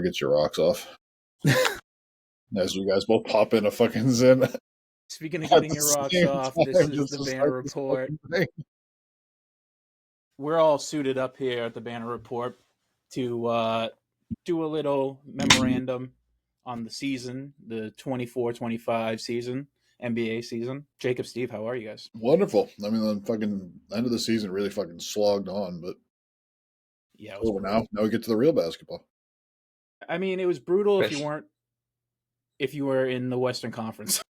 Get your rocks off. As you guys both pop in a fucking Zen. Speaking of getting your rocks off, this is the Banner Report. We're all suited up here at the Banner Report to do a little memorandum on the season, the 24-25 season, NBA season. Jacob, Steve, how are you guys? Wonderful. I mean, the fucking end of the season really fucking slogged on, but yeah, it was now we get to the real basketball. I mean, it was brutal if you were in the Western Conference.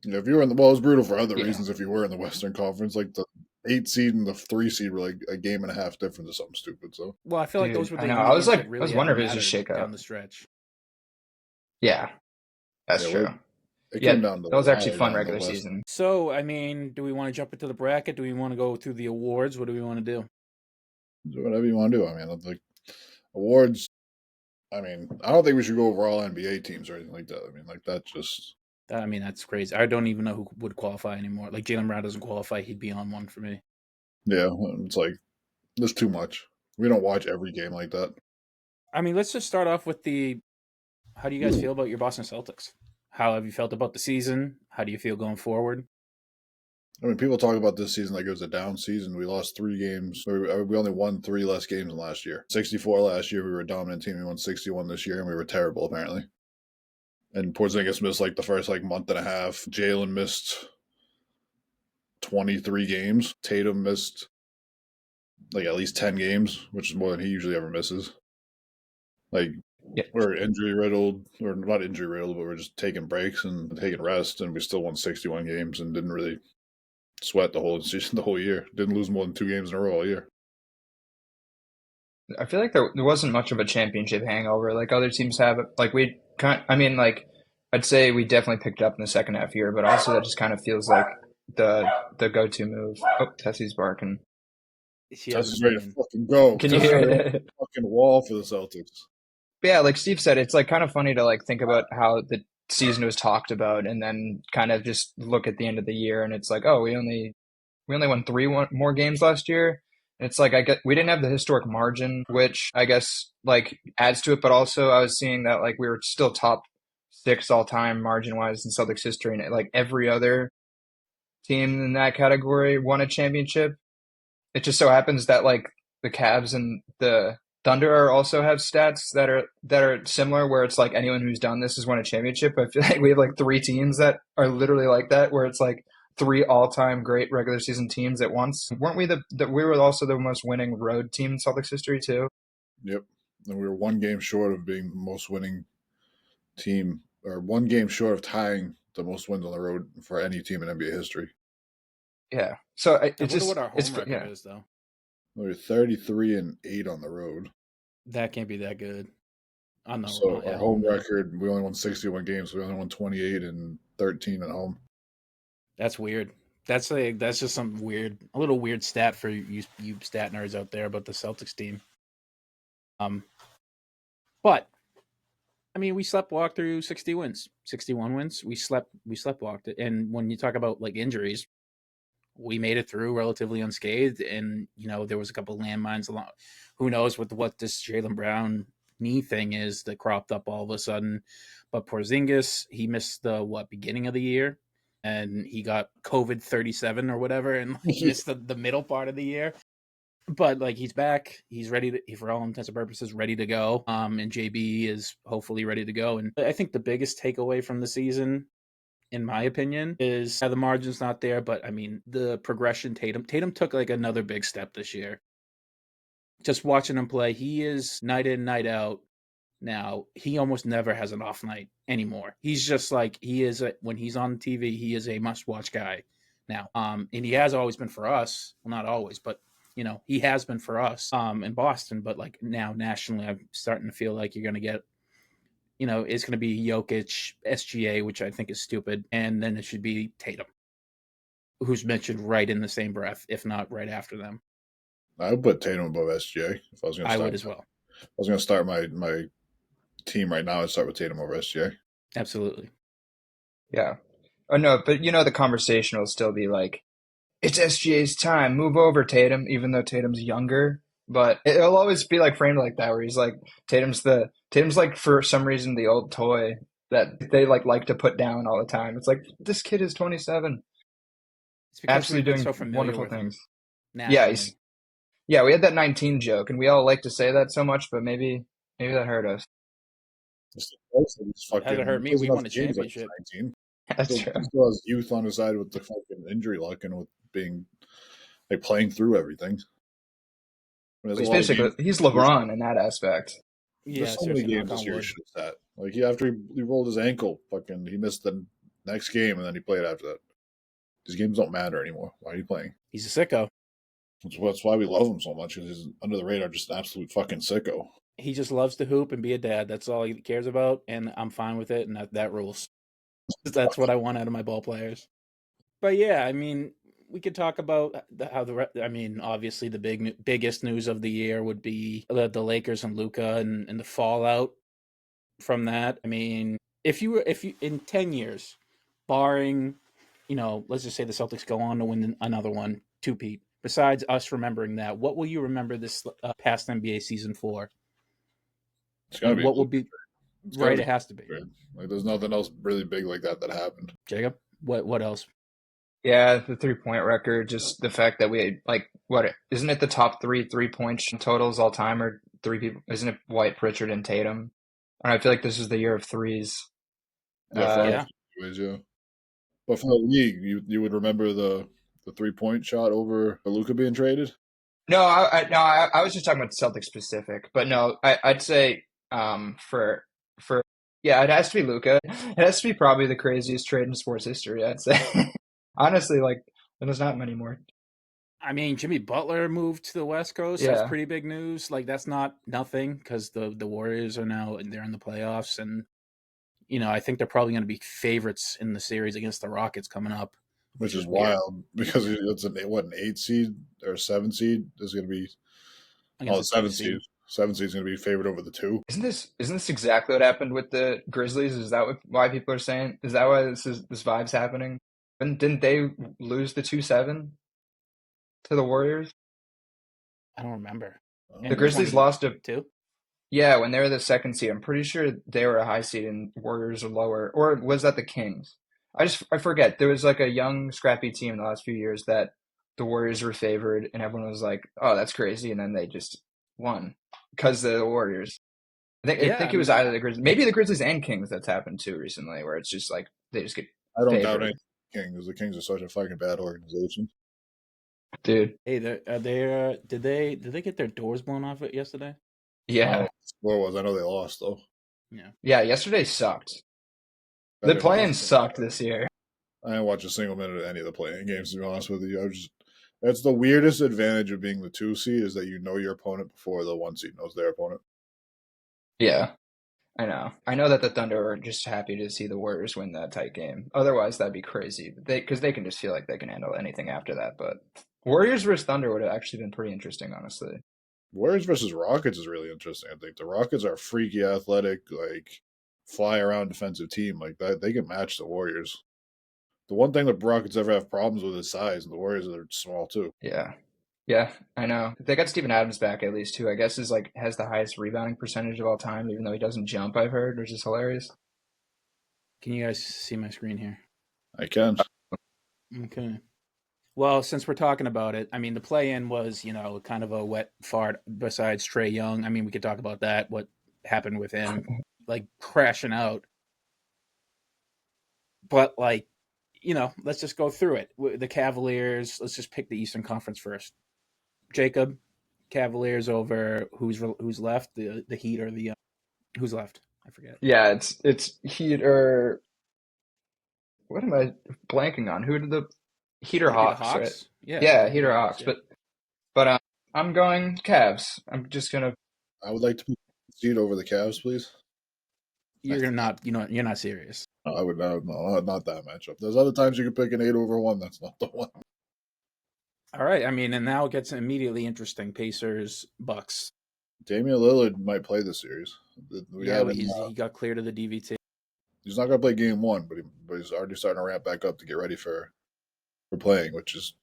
If you were in the, well, it was brutal for other reasons. If you were in the Western Conference, like the 8 seed and the 3 seed were like a game and a half difference or something stupid. So, well, I feel like those were the. I was like, really I was wondering if it was just shake down the stretch. Yeah, that's true. It came down to that was actually fun regular season. So, I mean, do we want to jump into the bracket? Do we want to go through the awards? What do we want to do? Do whatever you want to do. I mean, like awards. I mean, I don't think we should go over all NBA teams or anything like that. I mean, like that's just. I mean, that's crazy. I don't even know who would qualify anymore. Like Jaylen Brown doesn't qualify; he'd be on one for me. Yeah, it's like there's too much. We don't watch every game like that. I mean, let's just start off with the. How do you guys feel about your Boston Celtics? How have you felt about the season? How do you feel going forward? I mean, people talk about this season like it was a down season. We lost 3 games. We only won 3 less games than last year. 64 last year, we were a dominant team. We won 61 this year, and we were terrible, apparently. And Porzingis missed like the first month and a half. Jalen missed 23 games. Tatum missed like at least 10 games, which is more than he usually ever misses. Like, we're injury riddled, or not injury riddled, but we're just taking breaks and taking rest, and we still won 61 games and didn't really sweat the whole season, the whole year. Didn't lose more than 2 games in a row all year. I feel like there wasn't much of a championship hangover like other teams have. Like I'd say we definitely picked up in the second half here, but also that just kind of feels like the go-to move. Oh, Tessie's barking. Tessie's ready to fucking go. Can you hear it? Fucking wall for the Celtics. But yeah, like Steve said, it's like kind of funny to like think about how the season was talked about, and then kind of just look at the end of the year, and it's like, oh, we only won 3 more games last year. And it's like we didn't have the historic margin, which I guess like adds to it, but also I was seeing that like we were still top 6 all time margin wise in Celtics history, and like every other team in that category won a championship. It just so happens that like the Cavs and the Thunder also have stats that are similar, where it's like anyone who's done this has won a championship. I feel like we have like 3 teams that are literally like that, where it's like 3 all-time great regular season teams at once. Weren't we we were also the most winning road team in Celtics history too? Yep. And we were 1 game short of being the most winning team, or 1 game short of tying the most wins on the road for any team in NBA history. Yeah. So it's just what our home record is, though. We're 33-8 on the road. That can't be that good. On the so our home record, we only won 61 games. So we only won 28-13 at home. That's weird. That's just some a little weird stat for you stat nerds out there about the Celtics team. But I mean, we sleepwalked through 60 wins, 61 wins. We sleepwalked it. And when you talk about like injuries, we made it through relatively unscathed. And there was a couple of landmines along. Who knows what this Jaylen Brown knee thing is that cropped up all of a sudden? But Porzingis, he missed the beginning of the year. And he got COVID 37 or whatever, and he missed the middle part of the year. But like he's back, he's ready to, for all intents and purposes, ready to go. And JB is hopefully ready to go. And I think the biggest takeaway from the season, in my opinion, is the margin's not there. But I mean, the progression. Tatum took like another big step this year. Just watching him play, he is night in, night out. Now, he almost never has an off night anymore. He's just like, when he's on TV, he is a must-watch guy now. And he has always been for us. Well, not always, but, he has been for us in Boston. But, like, now nationally, I'm starting to feel like you're going to get, it's going to be Jokic, SGA, which I think is stupid. And then it should be Tatum, who's mentioned right in the same breath, if not right after them. I would put Tatum above SGA if I was going to start. I would as well. I was going to start my team right now. I'd start with Tatum over SGA. Absolutely. Yeah. Oh no, but the conversation will still be like, it's SGA's time. Move over, Tatum, even though Tatum's younger But it'll always be like framed like that, where he's like Tatum's like for some reason the old toy that they like to put down all the time. It's like this kid is 27, It's because we've absolutely been doing so familiar wonderful with him things. Yeah, nationally. yeah, we had that 19 joke, and we all like to say that so much, but maybe that hurt us. He's It hasn't hurt fucking me. plays We enough won a games like championship. he's 19. That's Still, true. he still has youth on his side with the fucking injury luck and with being like playing through everything. There's a He's lot of basically games. he's LeBron in that aspect. There's Yeah, so many seriously, games knock this on year he wood. should have sat. Like after he rolled his ankle, fucking he missed the next game and then he played after that. These games don't matter anymore. Why are you playing? He's a sicko. That's why we love him so much. Because he's under the radar, just an absolute fucking sicko. He just loves to hoop and be a dad. That's all he cares about, and I'm fine with it, and that rules. That's what I want out of my ball players. But yeah, I mean, we could talk about I mean, obviously the biggest news of the year would be the Lakers and Luka and the fallout from that. I mean, if you in 10 years, barring, let's just say the Celtics go on to win another one, two-peat. Besides us remembering that, what will you remember this past NBA season for? It's gotta And be a what will Luka be trade. It's gotta right? be It has to be. trade. Like there's nothing else really big like that happened. Jacob, what else? Yeah, the 3-point record, just the fact that we had, like, what, isn't it the top 3-point totals all time, or three people? Isn't it White, Pritchard, and Tatum? And I feel like this is the year of threes. Yeah, for us, Yeah, anyways, yeah. But for the league, you would remember the 3-point shot over Luka being traded. No, I was just talking about the Celtics specific, but no, I'd say for yeah, it has to be Luca. It has to be probably the craziest trade in sports history, I'd say. Honestly, like there's not many more. I mean, Jimmy Butler moved to the West Coast. That's Yeah, pretty big news. Like that's not nothing because the Warriors are now they're in the playoffs, and I think they're probably going to be favorites in the series against the Rockets coming up, Which which is is weird wild because it's an 8 seed or 7 seed is going to be against the the two 7 seed. seed. 7 seed is going to be favored over the 2. isn't this exactly what happened with the Grizzlies? Is that why people are saying? Is that why this vibe's happening? And didn't they lose the 2-7 to the Warriors? I don't remember. The In Grizzlies lost to 22? Yeah, when they were the second seed, I'm pretty sure they were a high seed and Warriors are lower. Or was that the Kings? I forget. There was like a young, scrappy team in the last few years that the Warriors were favored, and everyone was like, "Oh, that's crazy," and then they just won because the Warriors. I Yeah, think I it was mean, either the Grizzlies, maybe the Grizzlies and Kings that's happened too recently, where it's just like they just get I don't doubt favored, any Kings. The Kings are such a fucking bad organization. dude. hey, did they get their doors blown off it yesterday? I don't know Yeah, what the score was. I know they lost though. Yeah. yeah. Yesterday sucked. I The didn't watch. play-in sucked this year. I didn't watch a single minute of any of the playing games. To be honest with you, that's the weirdest advantage of being the 2 seed is that you know your opponent before the 1 seed knows their opponent. Yeah. I know. I know that the Thunder are just happy to see the Warriors win that tight game. Otherwise, that'd be crazy. Because they can just feel like they can handle anything after that. But Warriors versus Thunder would have actually been pretty interesting, honestly. Warriors versus Rockets is really interesting. I think the Rockets are a freaky, athletic, like fly around defensive team like that. They can match the Warriors. The one thing the Rockets ever have problems with is size, and the Warriors are small too. Yeah. Yeah, I know. They got Steven Adams back at least too. I guess is like has the highest rebounding percentage of all time, even though he doesn't jump. I've heard, which is hilarious. Can you guys see my screen here? I can. Okay. Well, since we're talking about it, I mean, the play-in was, kind of a wet fart besides Trae Young. I mean, we could talk about that, what happened with him, like crashing out. But, like, let's just go through it. The Cavaliers, let's just pick the Eastern Conference first. Jacob, Cavaliers over who's left? The Heat or the who's left? I forget. Yeah, it's Heat or what am I blanking on? Who did the Heat or Might be the Hawks, right? Hawks. Yeah, Yeah, the Heat or Hawks. Hawks. But I'm going Cavs. I'm just gonna. I would like to put the seed over the Cavs, please. You're not, you're not serious. I would not. No, not that matchup. There's other times you can pick an 8-over-1. That's not the one. All right. I mean, and now it gets immediately interesting. Pacers, Bucks. Damian Lillard might play this series. He got cleared of the DVT. He's not going to play game 1, but he's already starting to ramp back up to get ready for playing, which is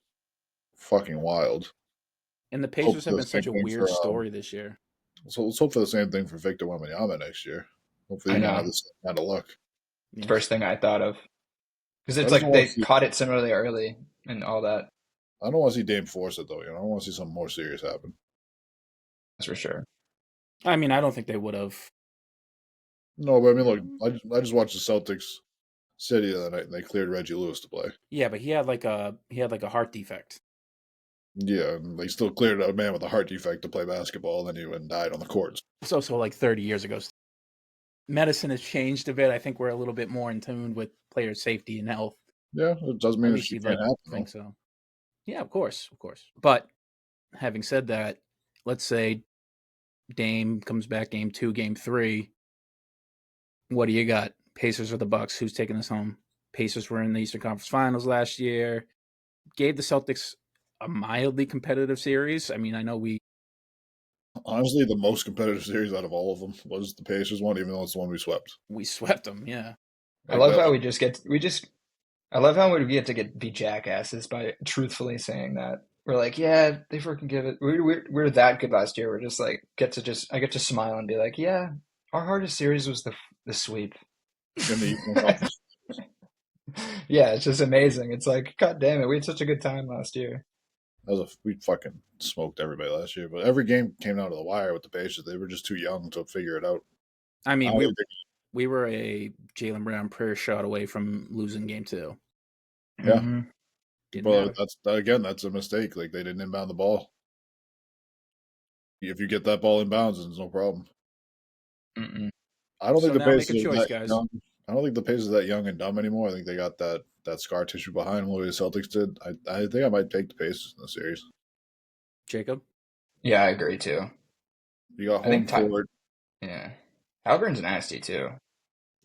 fucking wild. And the Hope Pacers for have the been same such a thing weird for story this year. so let's hope for the same thing for Victor Wembanyama next year. Hopefully I he's gonna have know. the same kind of luck. Yeah. First thing I thought of. Because I it's just don't like want they to see. caught it similarly early and all that. I don't want to see Dame force it though. I want to see something more serious happen. That's for sure. I mean, I don't think they would have. No, but I mean, look, I just watched the Celtics City the other night, and they cleared Reggie Lewis to play. Yeah, but he had like a heart defect. Yeah, and they still cleared a man with a heart defect to play basketball, and then he went and died on the courts. It's also like 30 years ago. Medicine has changed a bit. I think we're a little bit more in tune with player safety and health. Yeah, it doesn't At mean least it you'd can't like to happen. think so. Yeah, of course. But having said that, let's say Dame comes back game 2, game 3. What do you got? Pacers or the Bucks? Who's taking us home? Pacers were in the Eastern Conference Finals last year. Gave the Celtics a mildly competitive series. I mean, I know Honestly, the most competitive series out of all of them was the Pacers one, even though it's the one we swept. we swept them. Yeah. I love how I love how we get to be jackasses by truthfully saying that. We're like, yeah, they freaking give it. We're that good last year. We're just like I get to smile and be like, yeah, our hardest series was the sweep. In the Eastern Conference. Yeah, it's just amazing. It's like, God damn it, we had such a good time last year. We fucking smoked everybody last year, but every game came down to the wire with the Pacers. They were just too young to figure it out. I mean, I think we were a Jaylen Brown prayer shot away from losing game 2. Yeah. Mm-hmm. Didn't But matter. that's a mistake. Like they didn't inbound the ball. If you get that ball inbounds, there's no problem. Mm-mm. I don't So think the now make a Pacers are choice, that guys. young. I don't think the Pacers are that young and dumb anymore. I think they got that scar tissue behind them the way the Celtics did. I think I might take the Pacers in the series. Jacob? Yeah, I agree too. You got I home think time. court. Yeah, Halburn's nasty too.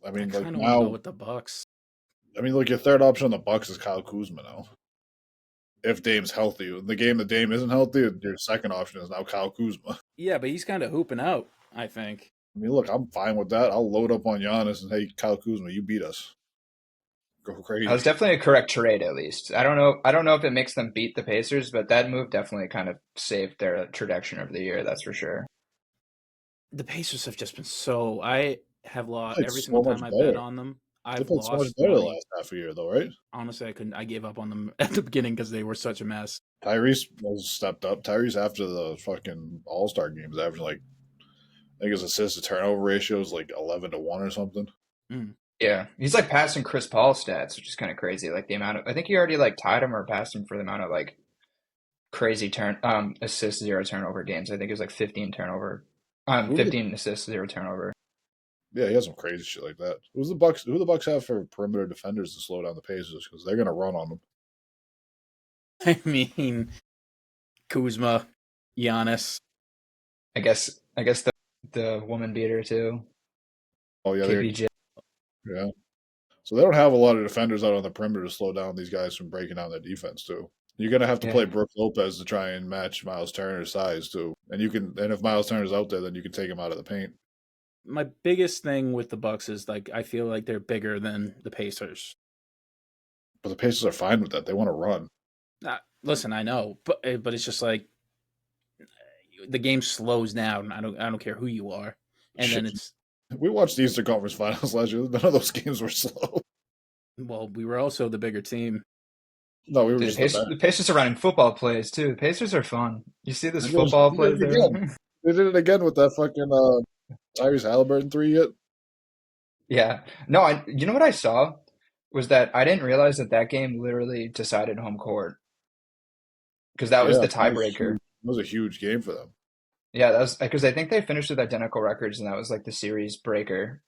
I I mean, like kind of want to go now. with the Bucks. I mean, look, your third option on the Bucks is Kyle Kuzma now. If Dame's healthy, the game that Dame isn't healthy, your second option is now Kyle Kuzma. Yeah, but he's kind of hooping out, I think. I mean, look, I'm fine with that. I'll load up on Giannis and hey, Kyle Kuzma, you beat us. Go That crazy. was definitely a correct trade, at least. I don't know. I don't know if it makes them beat the Pacers, but that move definitely kind of saved their trajectory of the year. That's for sure. The Pacers have just been so. I have lost Played every single so much time I bet better. on them. They I've played so much lost better the money. last half a year, though, right? Honestly, I couldn't. I gave up on them at the beginning because they were such a mess. Tyrese was stepped up. Tyrese after the fucking All Star games, averaging like I think his assist to turnover ratio is like 11-1 or something. Mm. Yeah, he's like passing Chris Paul stats, which is kind of crazy. Like the amount of, I think he already like tied him or passed him for the amount of like crazy assist 0 turnover games. I think it was like 15 turnover, Who the, 15 assists 0 turnover. yeah, he has some crazy shit like that. Who's the Bucks? Who the Bucks have for perimeter defenders to slow down the Pacers because they're gonna run on them. I mean, Kuzma, Giannis. I guess the woman beater too. Oh yeah, KPJ. yeah. So they don't have a lot of defenders out on the perimeter to slow down these guys from breaking down their defense too. You're gonna have to play Yeah, Brooke Lopez to try and match Miles Turner's size too. And if Miles Turner's out there, then you can take him out of the paint. My biggest thing with the Bucks is like I feel like they're bigger than the Pacers. But the Pacers are fine with that. They want to run. Listen, I know, but it's just like the game slows down. I don't care who you are, and Shit. then it's We watched the Eastern Conference Finals last year. None of those games were slow. well, we were also the bigger team. No, we were dude, just the best. The Pacers are running football plays too. The Pacers are fun. You see this They football did plays it they're again. running? They did it again with that fucking Tyrese Halliburton 3 hit. Yeah. No, you know what I saw was that I didn't realize that game literally decided home court because that was Yeah, the tiebreaker. that was a huge game for them. Yeah, that was because I think they finished with identical records, and that was like the series breaker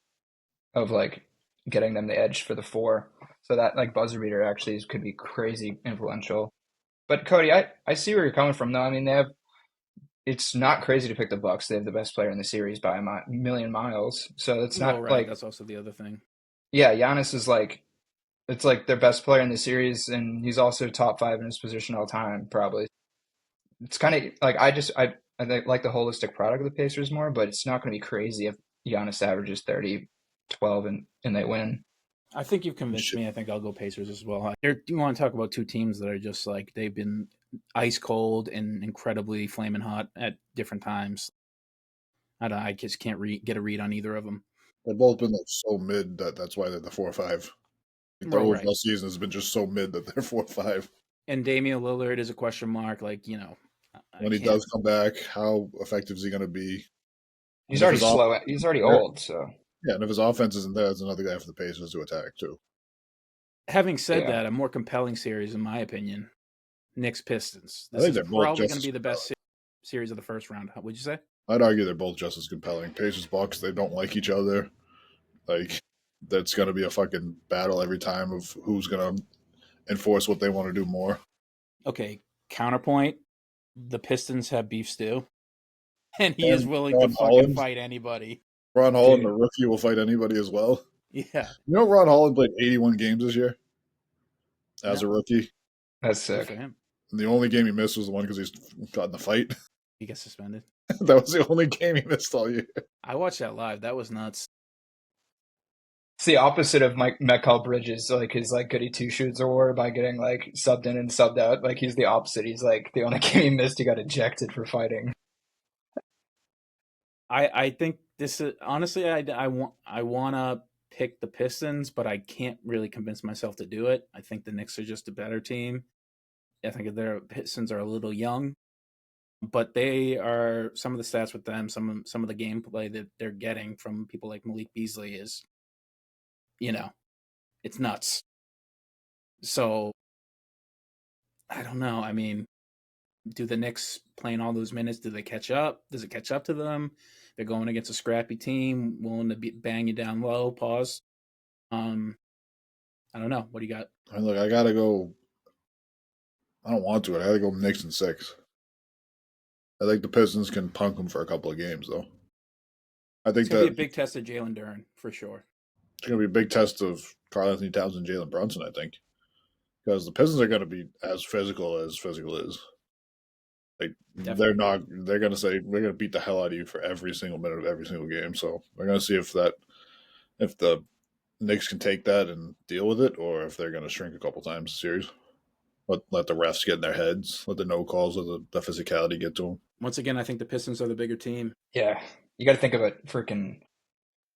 of like getting them the edge for the 4. So that like buzzer beater actually could be crazy influential. But Cody, I see where you're coming from though. I mean, it's not crazy to pick the Bucks. They have the best player in the series by a million miles. So it's Well, not right. like, That's also the other thing. yeah, Giannis is like, it's like their best player in the series, and he's also top 5 in his position all time, probably. It's kind of like like the holistic product of the Pacers more, but it's not going to be crazy if Giannis averages 30, 12, and they win. I think you've convinced me. I think I'll go Pacers as well. You want to talk about two teams that are just like they've been ice cold and incredibly flaming hot at different times. I just can't get a read on either of them. They've both been like so mid that's why they're the 4 or 5. Like, their overall season has been just so mid that they're 4 or 5. And Damian Lillard is a question mark. Like, when he does come back, how effective is he going to be? He's already slow. He's already old, so. Yeah, and if his offense isn't there, it's another guy for the Pacers to attack too. Having said that, a more compelling series, in my opinion, Knicks Pistons. This is probably going to be the best series of the first round. Would you say? I'd argue they're both just as compelling. Pacers Bucks, they don't like each other. Like, that's going to be a fucking battle every time of who's going to enforce what they want to do more. Okay, counterpoint. The Pistons have beef stew, and he is willing to fucking fight anybody. Ron Holland, the rookie, will fight anybody as well. Yeah. You know, Ron Holland played 81 games this year as a rookie. That's sick. For him. And the only game he missed was the one because he's got in the fight. He gets suspended. That was the only game he missed all year. I watched that live. That was nuts. It's the opposite of Mike Mikal Bridges, like his like goody two shoes award by getting like subbed in and subbed out. Like he's the opposite. He's like the only game he missed, he got ejected for fighting. I think this is honestly I want to pick the Pistons, but I can't really convince myself to do it. I think the Knicks are just a better team. I think their Pistons are a little young, but they are some of the stats with them, some of the gameplay that they're getting from people like Malik Beasley is, it's nuts. So I don't know. I mean, do the Knicks playing all those minutes? Do they catch up? Does it catch up to them? They're going against a scrappy team, willing to bang you down low. Pause. I don't know. What do you got? Look, I gotta go. I don't want to. I gotta go Knicks in 6. I think the Pistons can punk them for a couple of games, though. I think it's gonna be a big test of Jalen Duren for sure. It's gonna be a big test of Karl-Anthony Towns and Jalen Brunson, I think, because the Pistons are gonna be as physical is. Like Definitely. They're gonna say we're gonna beat the hell out of you for every single minute of every single game. So we're gonna see if the Knicks can take that and deal with it, or if they're gonna shrink a couple times the series. Let the refs get in their heads, let the no calls, let the physicality get to them. Once again, I think the Pistons are the bigger team. Yeah, you got to think of it. Freaking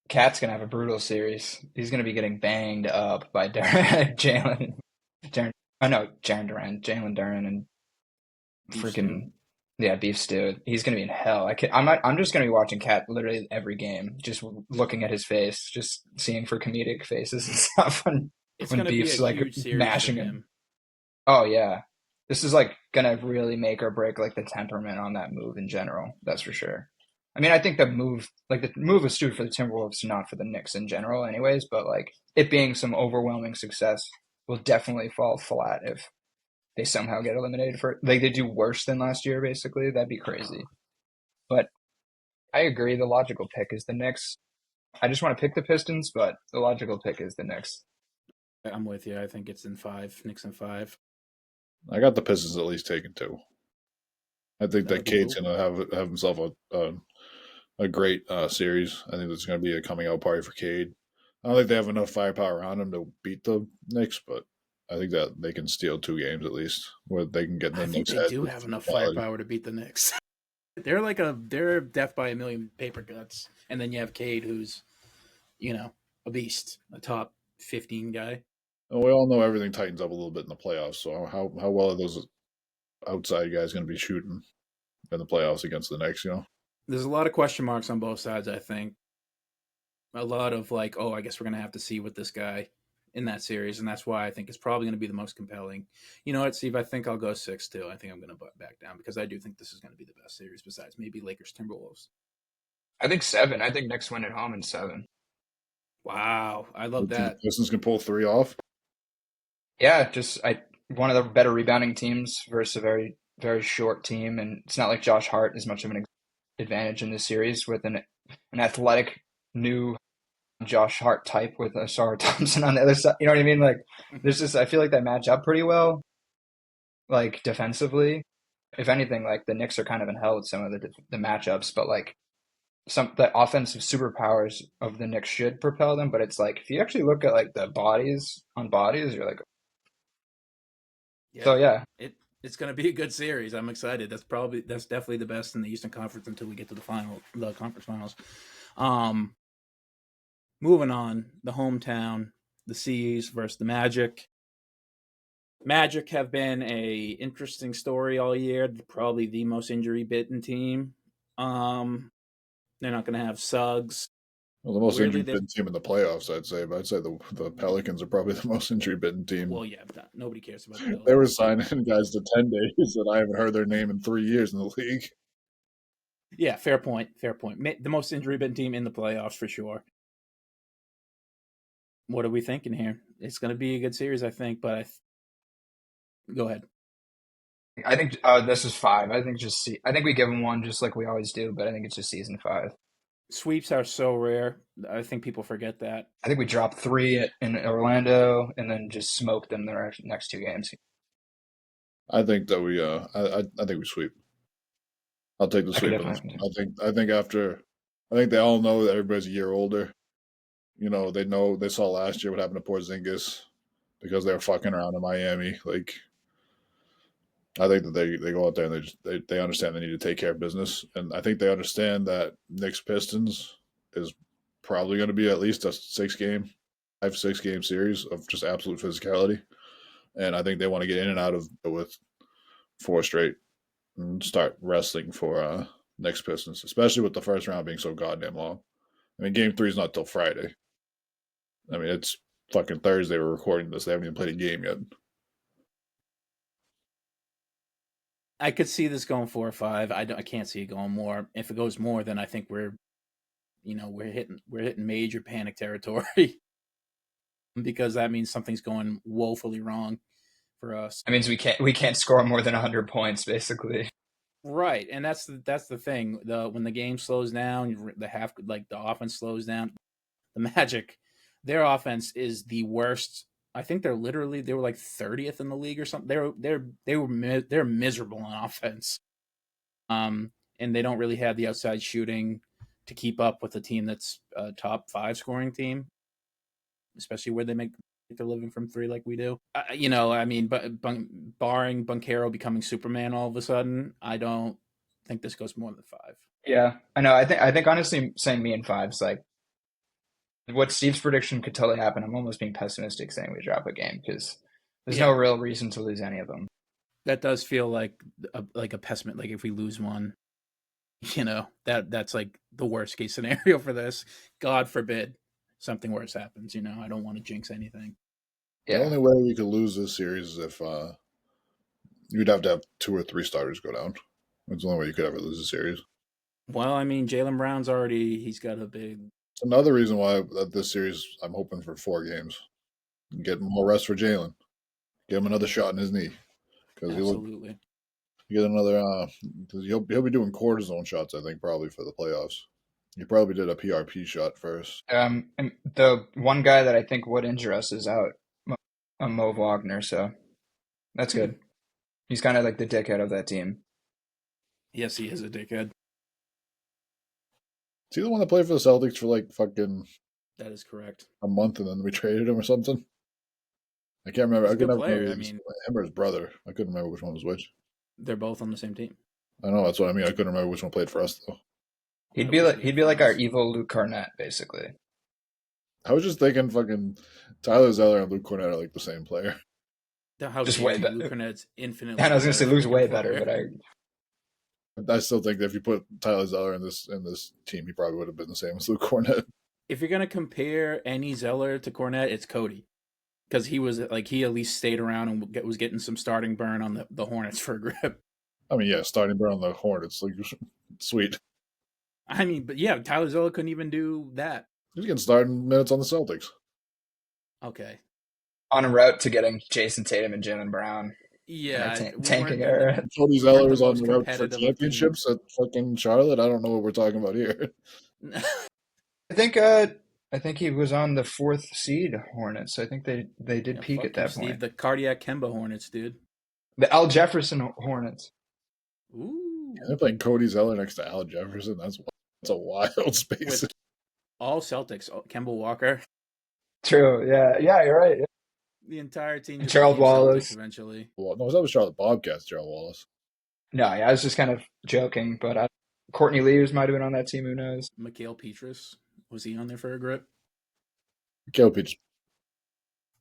Cat's gonna have a brutal series. He's gonna be getting banged up by Jalen Duren, and freaking beef stew. He's gonna be in hell. I'm just gonna be watching Cat literally every game, just looking at his face, just seeing for comedic faces and stuff. It's when Beef's like mashing him. Oh yeah, this is like gonna really make or break like the temperament on that move in general. That's for sure. I mean, I think the move was stewed for the Timberwolves, not for the Knicks in general, anyways. But like it being some overwhelming success will definitely fall flat if they somehow get eliminated for like they do worse than last year. Basically, that'd be crazy. But I agree. The logical pick is the Knicks. I just want to pick the Pistons, but the logical pick is the Knicks. I'm with you. I think it's in 5. Knicks in 5. I got the Pistons at least taking 2. I think that Cade's going to have himself a great series. I think it's going to be a coming out party for Cade. I don't think they have enough firepower around him to beat the Knicks, but I think that they can steal 2 games at least, where they can get in the Knicks' head. They do have enough firepower to beat the Knicks. They're death by a million paper cuts, and then you have Cade, who's a beast, a top 15 guy. And we all know everything tightens up a little bit in the playoffs. So how well are those outside guys going to be shooting in the playoffs against the Knicks? There's a lot of question marks on both sides. I think a lot of like, I guess we're going to have to see with this guy in that series, and that's why I think it's probably going to be the most compelling. You know what, Steve? I think I'll go 6 too. I think I'm going to back down because I do think this is going to be the best series besides maybe Lakers Timberwolves. I think 7. I think Knicks win at home in 7. Wow, I love that. Pistons can pull 3 off. Yeah, one of the better rebounding teams versus a very, very short team, and it's not like Josh Hart is much of an advantage in this series with an athletic new Josh Hart type with Asar Thompson on the other side. You know what I mean? Like, I feel like they match up pretty well, like defensively. If anything, like the Knicks are kind of in hell with some of the matchups, but like the offensive superpowers of the Knicks should propel them. But it's like if you actually look at like the bodies, you're like, yeah. So yeah, It's going to be a good series. I'm excited. That's definitely the best in the Eastern Conference until we get to the conference finals. Moving on, the hometown, the C's versus the Magic. Magic have been a interesting story all year. Probably the most injury bitten team. They're not going to have Suggs. Well, the most injury bitten team in the playoffs, I'd say. But I'd say the Pelicans are probably the most injury bitten team. Well, yeah, nobody cares about the Pelicans. They were signing guys to 10 days that I haven't heard their name in 3 years in the league. Yeah, fair point. The most injury bitten team in the playoffs for sure. What are we thinking here? It's going to be a good series, I think. But go ahead. I think this is 5. I think we give them one just like we always do, but I think it's just season 5. Sweeps are so rare. I think people forget that. I think we dropped 3 in Orlando and then just smoked them the next 2 games. I think that we I think we sweep. I'll take the sweep. I think they all know that everybody's a year older. You know, they saw last year what happened to Porzingis because they were fucking around in Miami. Like, I think that they go out there and they understand they need to take care of business, and I think they understand that Knicks Pistons is probably going to be at least a 5-6 game series of just absolute physicality, and I think they want to get in and out of it with 4 straight and start wrestling for Knicks Pistons, especially with the first round being so goddamn long. I mean, Game 3 is not till Friday. I mean, it's fucking Thursday. We're recording this. They haven't even played a game yet. I could see this going 4 or 5. I can't see it going more. If it goes more, then I think we're hitting major panic territory because that means something's going woefully wrong for us. That means we can't score more than 100 points, basically. Right, and that's the thing. When the game slows down, the offense slows down. The Magic, their offense is the worst. I think they were like 30th in the league or something. They're miserable on offense. And they don't really have the outside shooting to keep up with a team that's a top 5 scoring team, especially where they make their living from 3 like we do. But barring Banchero becoming Superman all of a sudden, I don't think this goes more than 5. Yeah, I know. I think honestly, saying me in 5 is like what Steve's prediction could totally happen. I'm almost being pessimistic saying we drop a game because there's no real reason to lose any of them. That does feel like a pessimist. Like if we lose one, that's like the worst case scenario for this. God forbid something worse happens. I don't want to jinx anything. Yeah. The only way we could lose this series is if you'd have to have 2 or 3 starters go down. That's the only way you could ever lose a series. Well, I mean, Jaylen Brown's he's got a big. It's another reason why this series I'm hoping for 4 games. Get more rest for Jaylen. Give him another shot in his knee. Absolutely. You get another because he'll be doing cortisone shots, I think, probably for the playoffs. He probably did a PRP shot first. And the one guy that I think would injure us is out, Mo Wagner. So that's good. He's kind of like the dickhead of that team. Yes, he is a dickhead. Is he the one that played for the Celtics for like fucking? That is correct. A month and then we traded him or something. I can't remember. I couldn't remember him or his brother. I couldn't remember which one was which. They're both on the same team. I know, that's what I mean. I couldn't remember which one played for us though. He'd be like our evil Luke Cornett, basically. I was just thinking fucking Tyler Zeller and Luke Cornett are like the same player. Just way better. Luke Cornett's infinitely. And I was gonna say Luke's way better, but I still think that if you put Tyler Zeller in this team, he probably would have been the same as Luke Cornett. If you're gonna compare any Zeller to Cornett, it's Cody, because he at least stayed around and was getting some starting burn on the Hornets for a grip. I mean, yeah, starting burn on the Hornets, like sweet. I mean, but yeah, Tyler Zeller couldn't even do that. He's getting starting minutes on the Celtics. Okay. On a route to getting Jason Tatum and Jaylen Brown. Yeah, tanking era. Cody Zeller was on the road for championships at fucking Charlotte. I don't know what we're talking about here. I think he was on the 4th seed Hornets. I think they did peak at that point. Steve, the cardiac Kemba Hornets, dude. The Al Jefferson Hornets. Ooh. Yeah, they're playing Cody Zeller next to Al Jefferson. That's a wild space. With all Celtics, Kemba Walker. True. Yeah, you're right. The entire team just Gerald became Celtics Wallace. eventually. Well, no, that was Charlotte Bobcats, Gerald Wallace. No, yeah, I was just kind of joking, but Courtney Leaves might have been on that team. Who knows? Mikhail Petrus, was he on there for a grip? Caleb Peach.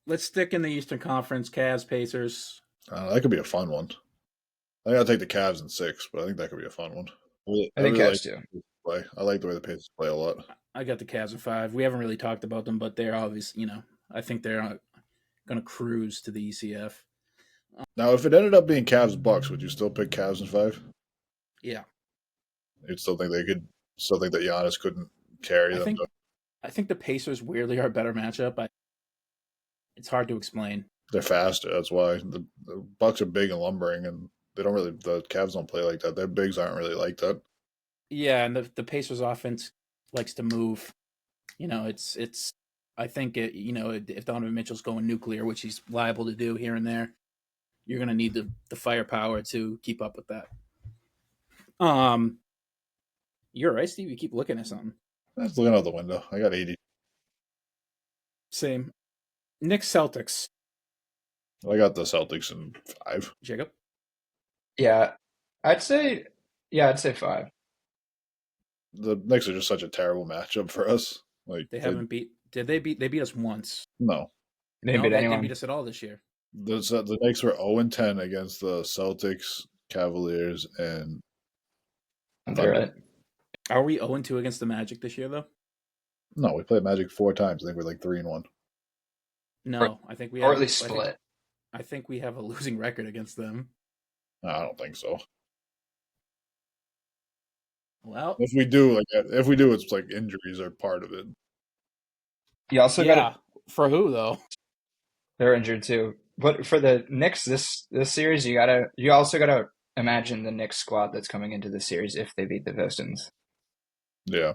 Let's stick in the Eastern Conference. Cavs, Pacers. That could be a fun one. I think I'll take the Cavs in 6, but I think that could be a fun one. I think really Cavs too. Play. I like the way the Pacers play a lot. I got the Cavs in 5. We haven't really talked about them, but they're obviously, I think they're going to cruise to the ECF. Now, if it ended up being Cavs Bucks, would you still pick Cavs in 5? Yeah. You'd still think that Giannis couldn't carry them? I think the Pacers weirdly are a better matchup. It's hard to explain. They're faster. That's why the Bucks are big and lumbering, and the Cavs don't play like that. Their bigs aren't really like that. Yeah, and the Pacers offense likes to move. It's. I think if Donovan Mitchell's going nuclear, which he's liable to do here and there, you're going to need the firepower to keep up with that. You're right, Steve. You keep looking at something. I was looking out the window. I got 80. Same. Knicks, Celtics. I got the Celtics in 5. Jacob? Yeah, I'd say 5. The Knicks are just such a terrible matchup for us. Like they haven't beat. Did they beat? They beat us once. No, they didn't beat anyone. They beat us at all this year. The Knicks were 0-10 against the Celtics, Cavaliers, and Thunder. Right. Are we 0-2 against the Magic this year, though? No, we played Magic 4 times. I think we're like 3-1. No, I think we or at least split. I think we have a losing record against them. No, I don't think so. Well, if we do, it's like injuries are part of it. You also got for who though? They're injured too. But for the Knicks this series, you also gotta imagine the Knicks squad that's coming into the series if they beat the Pistons. Yeah,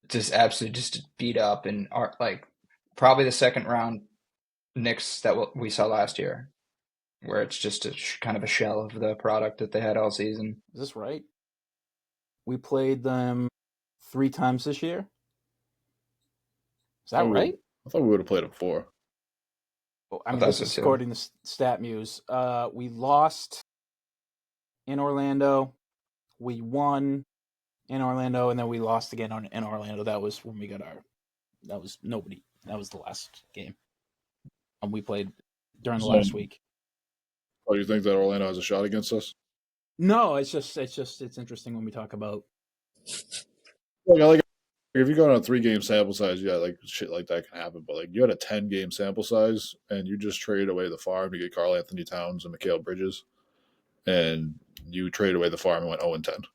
just absolutely just beat up and are like probably the second round Knicks that we saw last year, where it's just kind of a shell of the product that they had all season. Is this right? We played them 3 times this year. Is that right? I thought we would have played them 4. Well, I mean, this is according to StatMuse. We lost in Orlando. We won in Orlando, and then we lost again in Orlando. That was when we got that was the last game. And we played during the last week. Oh, you think that Orlando has a shot against us? No, it's interesting when we talk about. Like if you go on a 3-game sample size, yeah, like shit like that can happen. But like you had a 10-game sample size, and you just trade away the farm to get Karl Anthony Towns and Mikal Bridges, and you trade away the farm and went 0-10.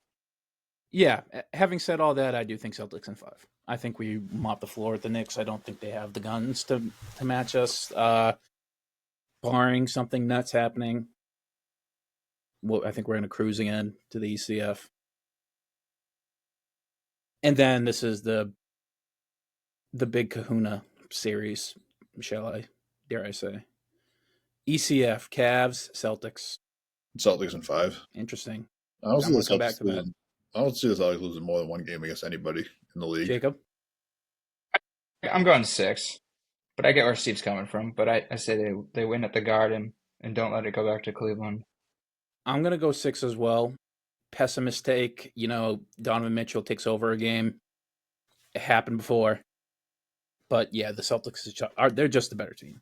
Yeah, having said all that, I do think Celtics in 5. I think we mop the floor at the Knicks. I don't think they have the guns to match us. Barring something nuts happening, well, I think we're going to cruise again to the ECF. And then this is the big kahuna series, dare I say. ECF, Cavs, Celtics. Celtics in 5. Interesting. I don't see the Celtics losing more than 1 game against anybody in the league. Jacob? I'm going 6, but I get where Steve's coming from. But I say they win at the Garden and don't let it go back to Cleveland. I'm going to go 6 as well. Pessimist take, Donovan Mitchell takes over a game. It happened before. But yeah, the Celtics they're just a better team.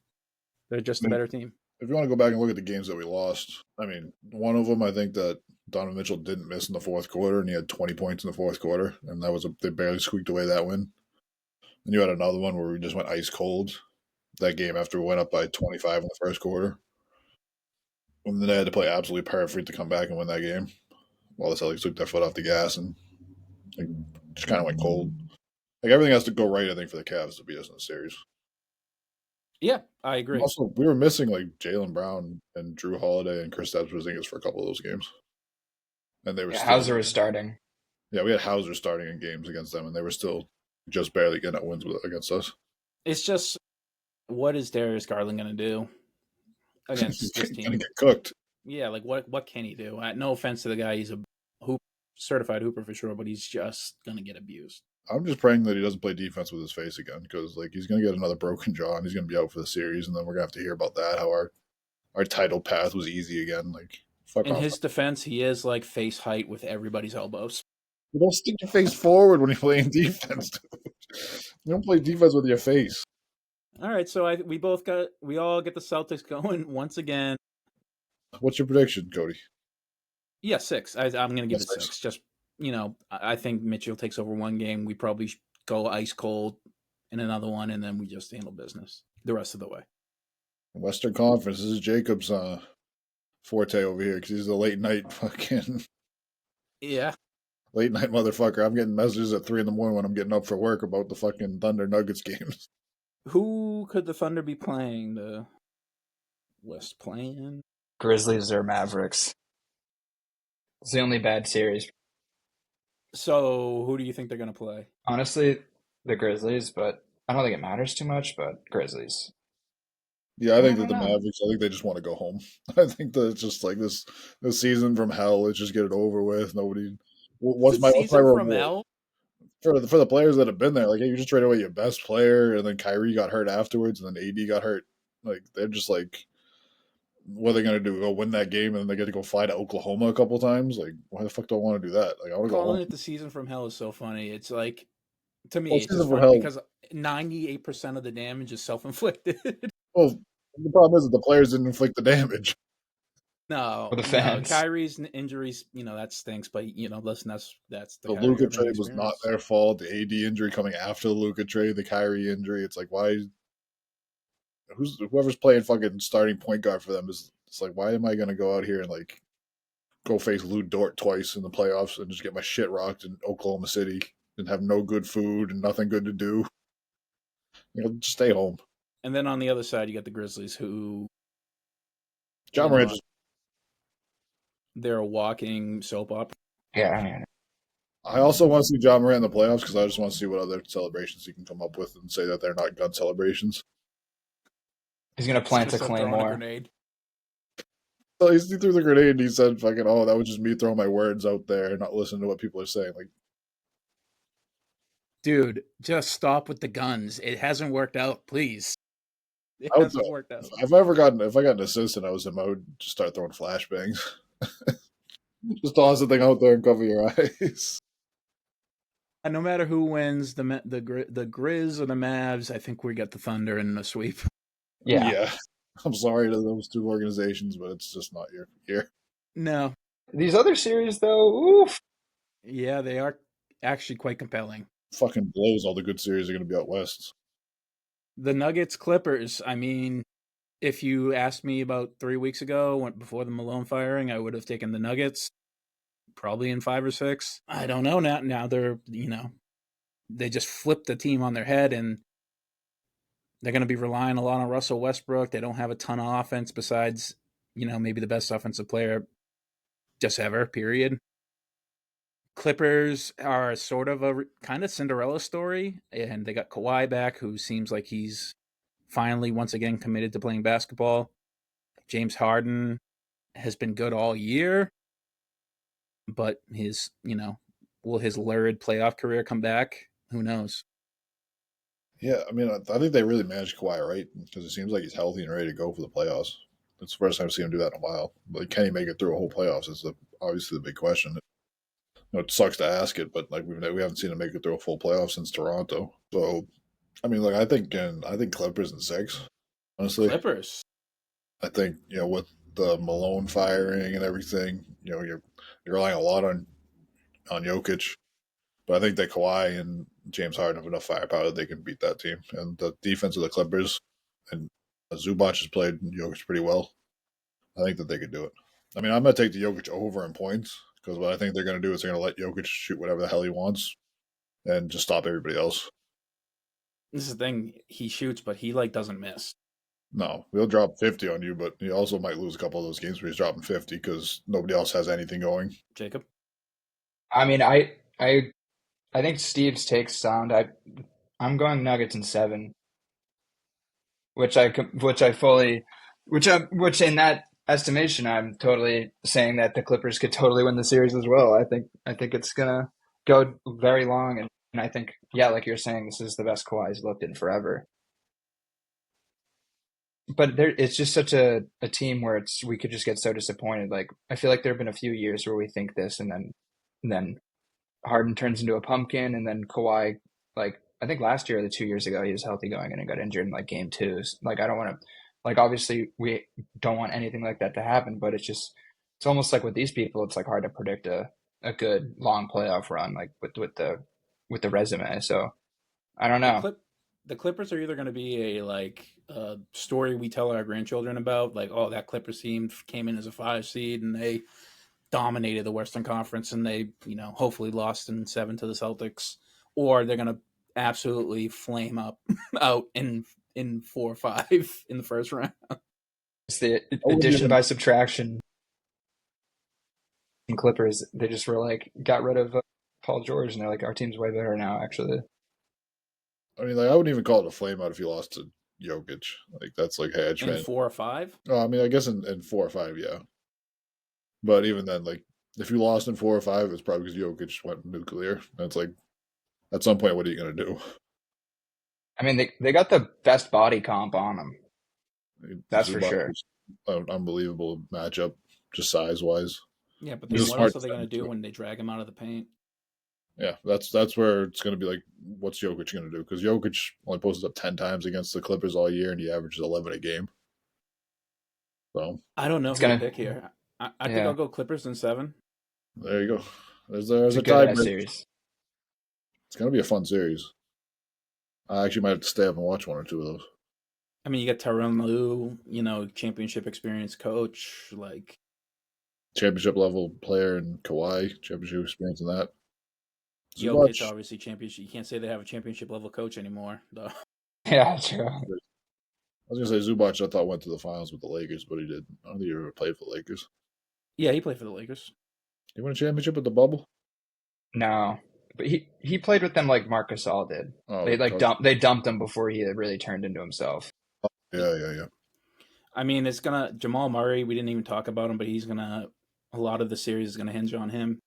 They're just a better team. If you want to go back and look at the games that we lost, I mean, one of them, I think that Donovan Mitchell didn't miss in the fourth quarter, and he had 20 points in the fourth quarter, and they barely squeaked away that win. And you had another one where we just went ice cold that game after we went up by 25 in the first quarter. And then they had to play absolutely perfect to come back and win that game, while the Celtics took their foot off the gas and just kind of went cold. Like everything has to go right, I think, for the Cavs to beat us in the series. Yeah, I agree. Also, we were missing like Jaylen Brown and Drew Holiday and Kristaps Porzingis for a couple of those games, and they were Hauser was starting. Yeah, we had Hauser starting in games against them, and they were still just barely getting wins against us. It's just, what is Darius Garland going to do against this team? Going to get cooked. Yeah, like what can he do? No offense to the guy, he's a certified hooper for sure, but he's just going to get abused. I'm just praying that he doesn't play defense with his face again because like he's gonna get another broken jaw and he's gonna be out for the series, and then we're gonna have to hear about that. How our title path was easy again. Like fuck In off. his defense, he is like face height with everybody's elbows. You don't stick your face forward when you're playing defense. Dude. You don't play defense with your face. All right, so we all get the Celtics going once again. What's your prediction, Cody? Yeah, 6. I'm going to give it 6. 6. Just I think Mitchell takes over one game. We probably go ice cold in another one, and then we just handle business the rest of the way. Western Conference. This is Jacob's forte over here because he's a late night fucking late night motherfucker. I'm getting messages at 3 a.m. when I'm getting up for work about the fucking Thunder Nuggets games. Who could the Thunder be playing? The West playing Grizzlies or Mavericks. It's the only bad series. So who do you think they're going to play? Honestly, the Grizzlies, but I don't think it matters too much, but Grizzlies. Yeah, I think that the Mavericks, I think they just want to go home. I think that it's just like this season from hell. Let's just get it over with. Nobody. What's my from hell? For the players that have been there? Like, hey, you just traded away your best player, and then Kyrie got hurt afterwards, and then AD got hurt. Like, they're just like, what are they going to do? Go win that game, and then they get to go fly to Oklahoma a couple times? Like, why the fuck do I want to do that? Like, I want to go home. Calling it the season from hell is so funny. It's like, to me, it's just funny because 98% of the damage is self-inflicted. Well, the problem is that the players didn't inflict the damage. No, for the fans. Kyrie's injuries, that stinks. But listen, that's the Luka trade was not their fault. The AD injury coming after the Luka trade, the Kyrie injury. It's like, why? Whoever's playing fucking starting point guard for them it's like, why am I going to go out here and like go face Lou Dort twice in the playoffs and just get my shit rocked in Oklahoma City and have no good food and nothing good to do? Just stay home. And then on the other side, you got the Grizzlies, who John Morant they're a walking soap opera. Yeah, I mean, I also want to see John Morant in the playoffs because I just want to see what other celebrations he can come up with and say that they're not gun celebrations. He's going to plant a claymore. So he threw the grenade and he said, fucking, oh, that was just me throwing my words out there and not listening to what people are saying. Like, dude, just stop with the guns. It hasn't worked out, please. It hasn't worked out. If I got an assistant, I would just start throwing flashbangs. Just toss the thing out there and cover your eyes. And no matter who wins, the Grizz or the Mavs, I think we got the Thunder in the sweep. Yeah. I'm sorry to those two organizations, but it's just not your year. No. These other series, though, oof. Yeah, they are actually quite compelling. Fucking blows. All the good series are going to be out west. The Nuggets Clippers. I mean, if you asked me about 3 weeks ago, before the Malone firing, I would have taken the Nuggets, probably in 5 or 6. I don't know now. Now they're they just flipped the team on their head, and they're going to be relying a lot on Russell Westbrook. They don't have a ton of offense besides maybe the best offensive player just ever. Period. Clippers are sort of a kind of Cinderella story, and they got Kawhi back, who seems like he's finally once again committed to playing basketball. James Harden has been good all year, but will his lurid playoff career come back? Who knows? Yeah, I mean, I think they really managed Kawhi right because it seems like he's healthy and ready to go for the playoffs. It's the first time I've seen him do that in a while. But can he make it through a whole playoffs? Is obviously the big question. It sucks to ask it, but like we haven't seen him make it through a full playoff since Toronto. So, I mean, like I think Clippers in 6. Honestly, Clippers. I think with the Malone firing and everything, you're relying a lot on Jokic, but I think that Kawhi and James Harden have enough firepower that they can beat that team. And the defense of the Clippers and Zubac has played Jokic pretty well. I think that they could do it. I mean, I'm going to take the Jokic over in points because what I think they're going to do is they're going to let Jokic shoot whatever the hell he wants and just stop everybody else. This is the thing. He shoots, but he doesn't miss. No, he'll drop 50 on you, but he also might lose a couple of those games where he's dropping 50 because nobody else has anything going. Jacob? I mean, I think Steve's take's sound. I'm going Nuggets in 7, which in that estimation, I'm totally saying that the Clippers could totally win the series as well. I think it's gonna go very long, and And I think, yeah, like you're saying, this is the best Kawhi's looked in forever. But it's just such a team where we could just get so disappointed. Like I feel like there have been a few years where we think this, and then Harden turns into a pumpkin, and then Kawhi, like I think last year or the 2 years ago, he was healthy going in and got injured in like game twos. Like I don't want to, like obviously we don't want anything like that to happen, but it's almost like with these people, it's like hard to predict a good long playoff run like with the resume. So I don't The know. clip the Clippers are either going to be a story we tell our grandchildren about, like, oh, that Clippers team came in as a 5 seed and they dominated the Western Conference and they, hopefully lost in 7 to the Celtics, or they're going to absolutely flame up out in 4 or 5 in the first round. It's the addition by subtraction. And Clippers, they just were like got rid of Paul George, and they're like, our team's way better now. Actually, I mean, like I wouldn't even call it a flame out if you lost to Jokic. Like that's like hedge in 4 or 5. Oh, I mean, I guess in 4 or 5, yeah. But even then, like if you lost in 4 or 5, it's probably because Jokic went nuclear. And it's like at some point, what are you going to do? I mean, they got the best body comp on them. That's for sure. An unbelievable matchup, just size wise. Yeah, but then what else are they going to do when they drag him out of the paint? Yeah, that's where it's going to be like, what's Jokic going to do? Because Jokic only posted up 10 times against the Clippers all year, and he averages 11 a game. So I don't know who to pick here. I think I'll go Clippers in 7. There you go. There's a tie series. It's going to be a fun series. I actually might have to stay up and watch 1 or 2 of those. I mean, you got Tyronn Lue, championship experience coach, like championship level player, and Kawhi, championship experience in that. Jokic, obviously championship. You can't say they have a championship level coach anymore, though. Yeah, true. I was gonna say Zubac. I thought went to the finals with the Lakers, but he didn't. I don't think he ever played for the Lakers. Yeah, he played for the Lakers. He won a championship with the bubble. No, but he played with them like Marc Gasol did. Oh, they dumped him before he had really turned into himself. Yeah. I mean, it's gonna Jamal Murray. We didn't even talk about him, but a lot of the series is gonna hinge on him.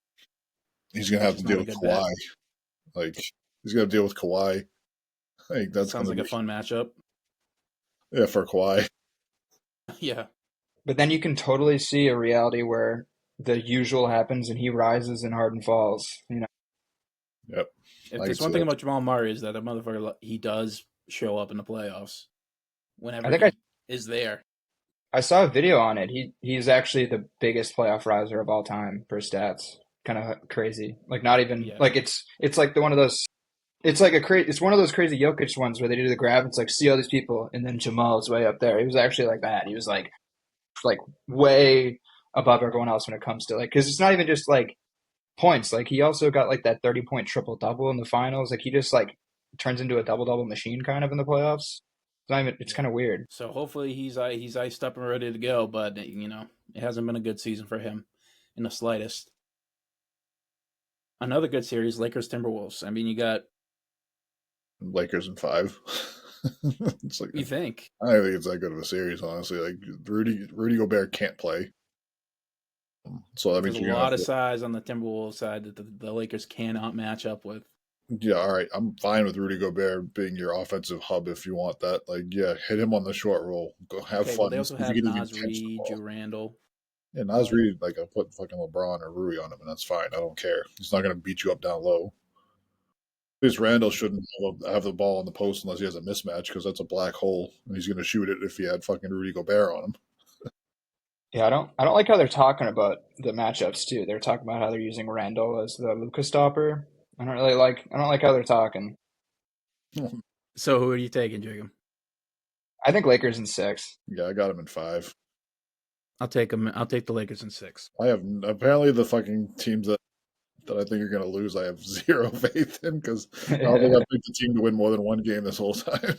He's gonna have to deal with Kawhi. Like he's gonna deal with Kawhi. Like that sounds like a fun matchup. Yeah, for Kawhi. Yeah, but then you can totally see a reality where the usual happens and he rises and Harden falls. Yep. If there's one thing about Jamal Murray is that motherfucker, he does show up in the playoffs whenever he is there. I saw a video on it. He's actually the biggest playoff riser of all time per stats. Kind of crazy. Like not even like it's like one of those. It's like it's one of those crazy Jokic ones where they do the grab. It's like see all these people, and then Jamal's way up there. He was actually like that. He was like way above everyone else when it comes to because it's not even just like points. Like he also got like that 30-point triple double in the finals. Like he just turns into a double machine kind of in the playoffs. It's kind of weird. So hopefully he's iced up and ready to go. But it hasn't been a good season for him in the slightest. Another good series, Lakers Timberwolves. I mean, you got Lakers in 5. It's like, you think? I don't think it's that good of a series, honestly. Like Rudy Gobert can't play, so that means there's a lot of size on the Timberwolves side that the Lakers cannot match up with. Yeah, all right. I'm fine with Rudy Gobert being your offensive hub if you want that. Like, yeah, hit him on the short roll. Go have fun. Well, they also have Naz Reid, Joe Randall. Yeah, Naz Reid, like I put fucking LeBron or Rui on him, and that's fine. I don't care. He's not going to beat you up down low. At least Randall shouldn't have the ball on the post unless he has a mismatch because that's a black hole, and he's going to shoot it if he had fucking Rudy Gobert on him. Yeah, I don't like how they're talking about the matchups too. They're talking about how they're using Randall as the Luka stopper. I don't like how they're talking. So who are you taking, Jacob? I think Lakers in 6. Yeah, I got him in 5. I'll take him. I'll take the Lakers in 6. I have apparently the fucking teams that I think are going to lose. I have zero faith in because I don't think I picked the team to win more than one game this whole time.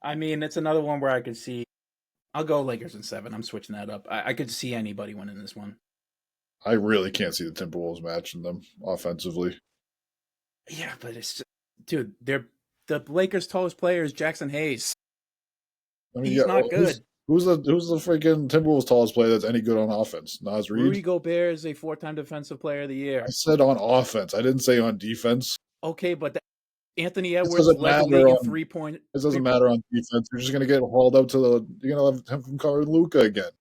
I mean, it's another one where I could see. I'll go Lakers in 7. I'm switching that up. I could see anybody winning this one. I really can't see the Timberwolves matching them offensively. Yeah, but it's the Lakers' tallest player is Jackson Hayes. I mean, he's not good. Who's the freaking Timberwolves tallest player that's any good on offense? Naz Reid? Rudy Gobert is a 4-time Defensive Player of the Year. I said on offense. I didn't say on defense. Okay, but Anthony It Edwards doesn't led the matter league in on. 3-point. It doesn't matter on defense. You're just gonna get hauled up to the. You're gonna have him from covering Luka again.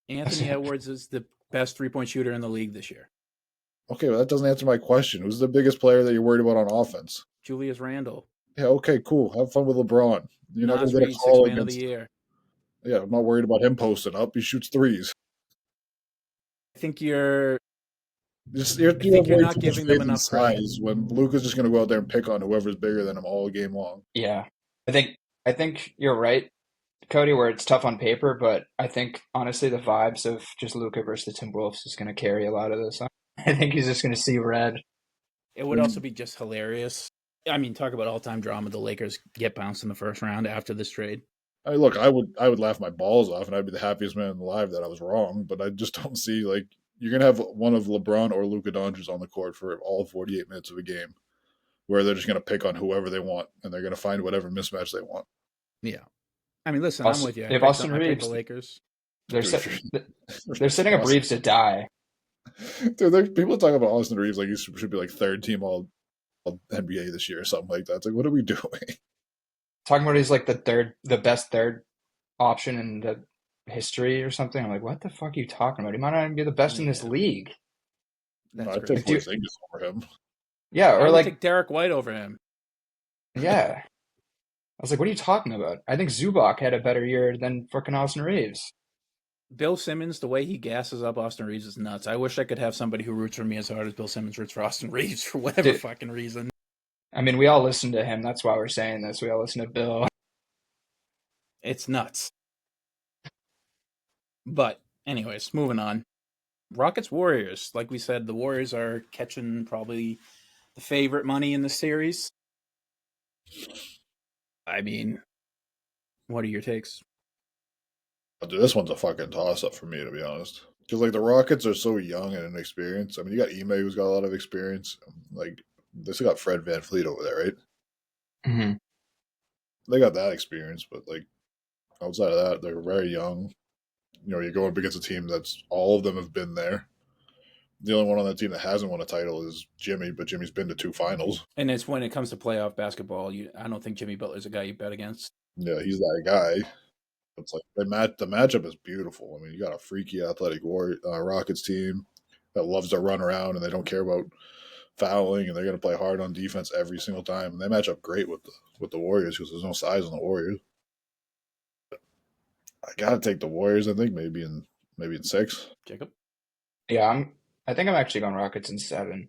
Anthony Edwards is the best 3-point shooter in the league this year. Okay, well, that doesn't answer my question. Who's the biggest player that you're worried about on offense? Julius Randle. Yeah, okay, cool. Have fun with LeBron. You're not Naz gonna get a Reid, call 6-man of the against. year. Yeah, I'm not worried about him posting up. He shoots threes. I think you're You're I think you're way not too much giving them faith in enough credit. size when Luka's just gonna go out there and pick on whoever's bigger than him all game long. Yeah. I think you're right, Cody, where it's tough on paper, but I think honestly the vibes of just Luka versus the Timberwolves is going to carry a lot of this. I think he's just going to see red. It would also be just hilarious. I mean, talk about all-time drama. The Lakers get bounced in the first round after this trade. I mean, look, I would laugh my balls off, and I'd be the happiest man alive that I was wrong. But I just don't see like you're gonna have one of LeBron or Luka Doncic on the court for all 48 minutes of a game, where they're just gonna pick on whoever they want, and they're gonna find whatever mismatch they want. Yeah. I mean, listen, Also, I'm with you. if I Austin picked Reeves, the Lakers. they're setting up Reeves to die. Dude, people talk about Austin Reeves like he should be like third team all NBA this year or something like that. It's like, what are we doing? Talking about he's like the best third option in the history or something. I'm like, what the fuck are you talking about? He might not even be the best in this league. No, I take Porzingis over him. Yeah, or I would like take Derek White over him. Yeah. I was like, what are you talking about? I think Zubac had a better year than fucking Austin Reeves. Bill Simmons, the way he gasses up Austin Reeves is nuts. I wish I could have somebody who roots for me as hard as Bill Simmons roots for Austin Reeves for whatever fucking reason. I mean, we all listen to him. That's why we're saying this. We all listen to Bill. It's nuts. But anyways, moving on. Rockets Warriors. Like we said, the Warriors are catching probably the favorite money in the series. I mean, what are your takes? Dude, this one's a fucking toss-up for me, to be honest. Because, like, the Rockets are so young and inexperienced. I mean, you got Ime, who's got a lot of experience. Like, they still got Fred VanVleet over there, right? Mm-hmm. They got that experience, but, like, outside of that, they're very young. You know, you're going up against a team that's all of them have been there. The only one on that team that hasn't won a title is Jimmy, but Jimmy's been to 2 finals. And it's when it comes to playoff basketball, I don't think Jimmy Butler's a guy you bet against. Yeah, he's that guy. It's like the matchup is beautiful. I mean, you got a freaky athletic Rockets team that loves to run around and they don't care about fouling and they're going to play hard on defense every single time. And they match up great with the Warriors because there's no size on the Warriors. I gotta take the Warriors. I think maybe in 6. Jacob? Yeah, I think I'm actually going Rockets in 7.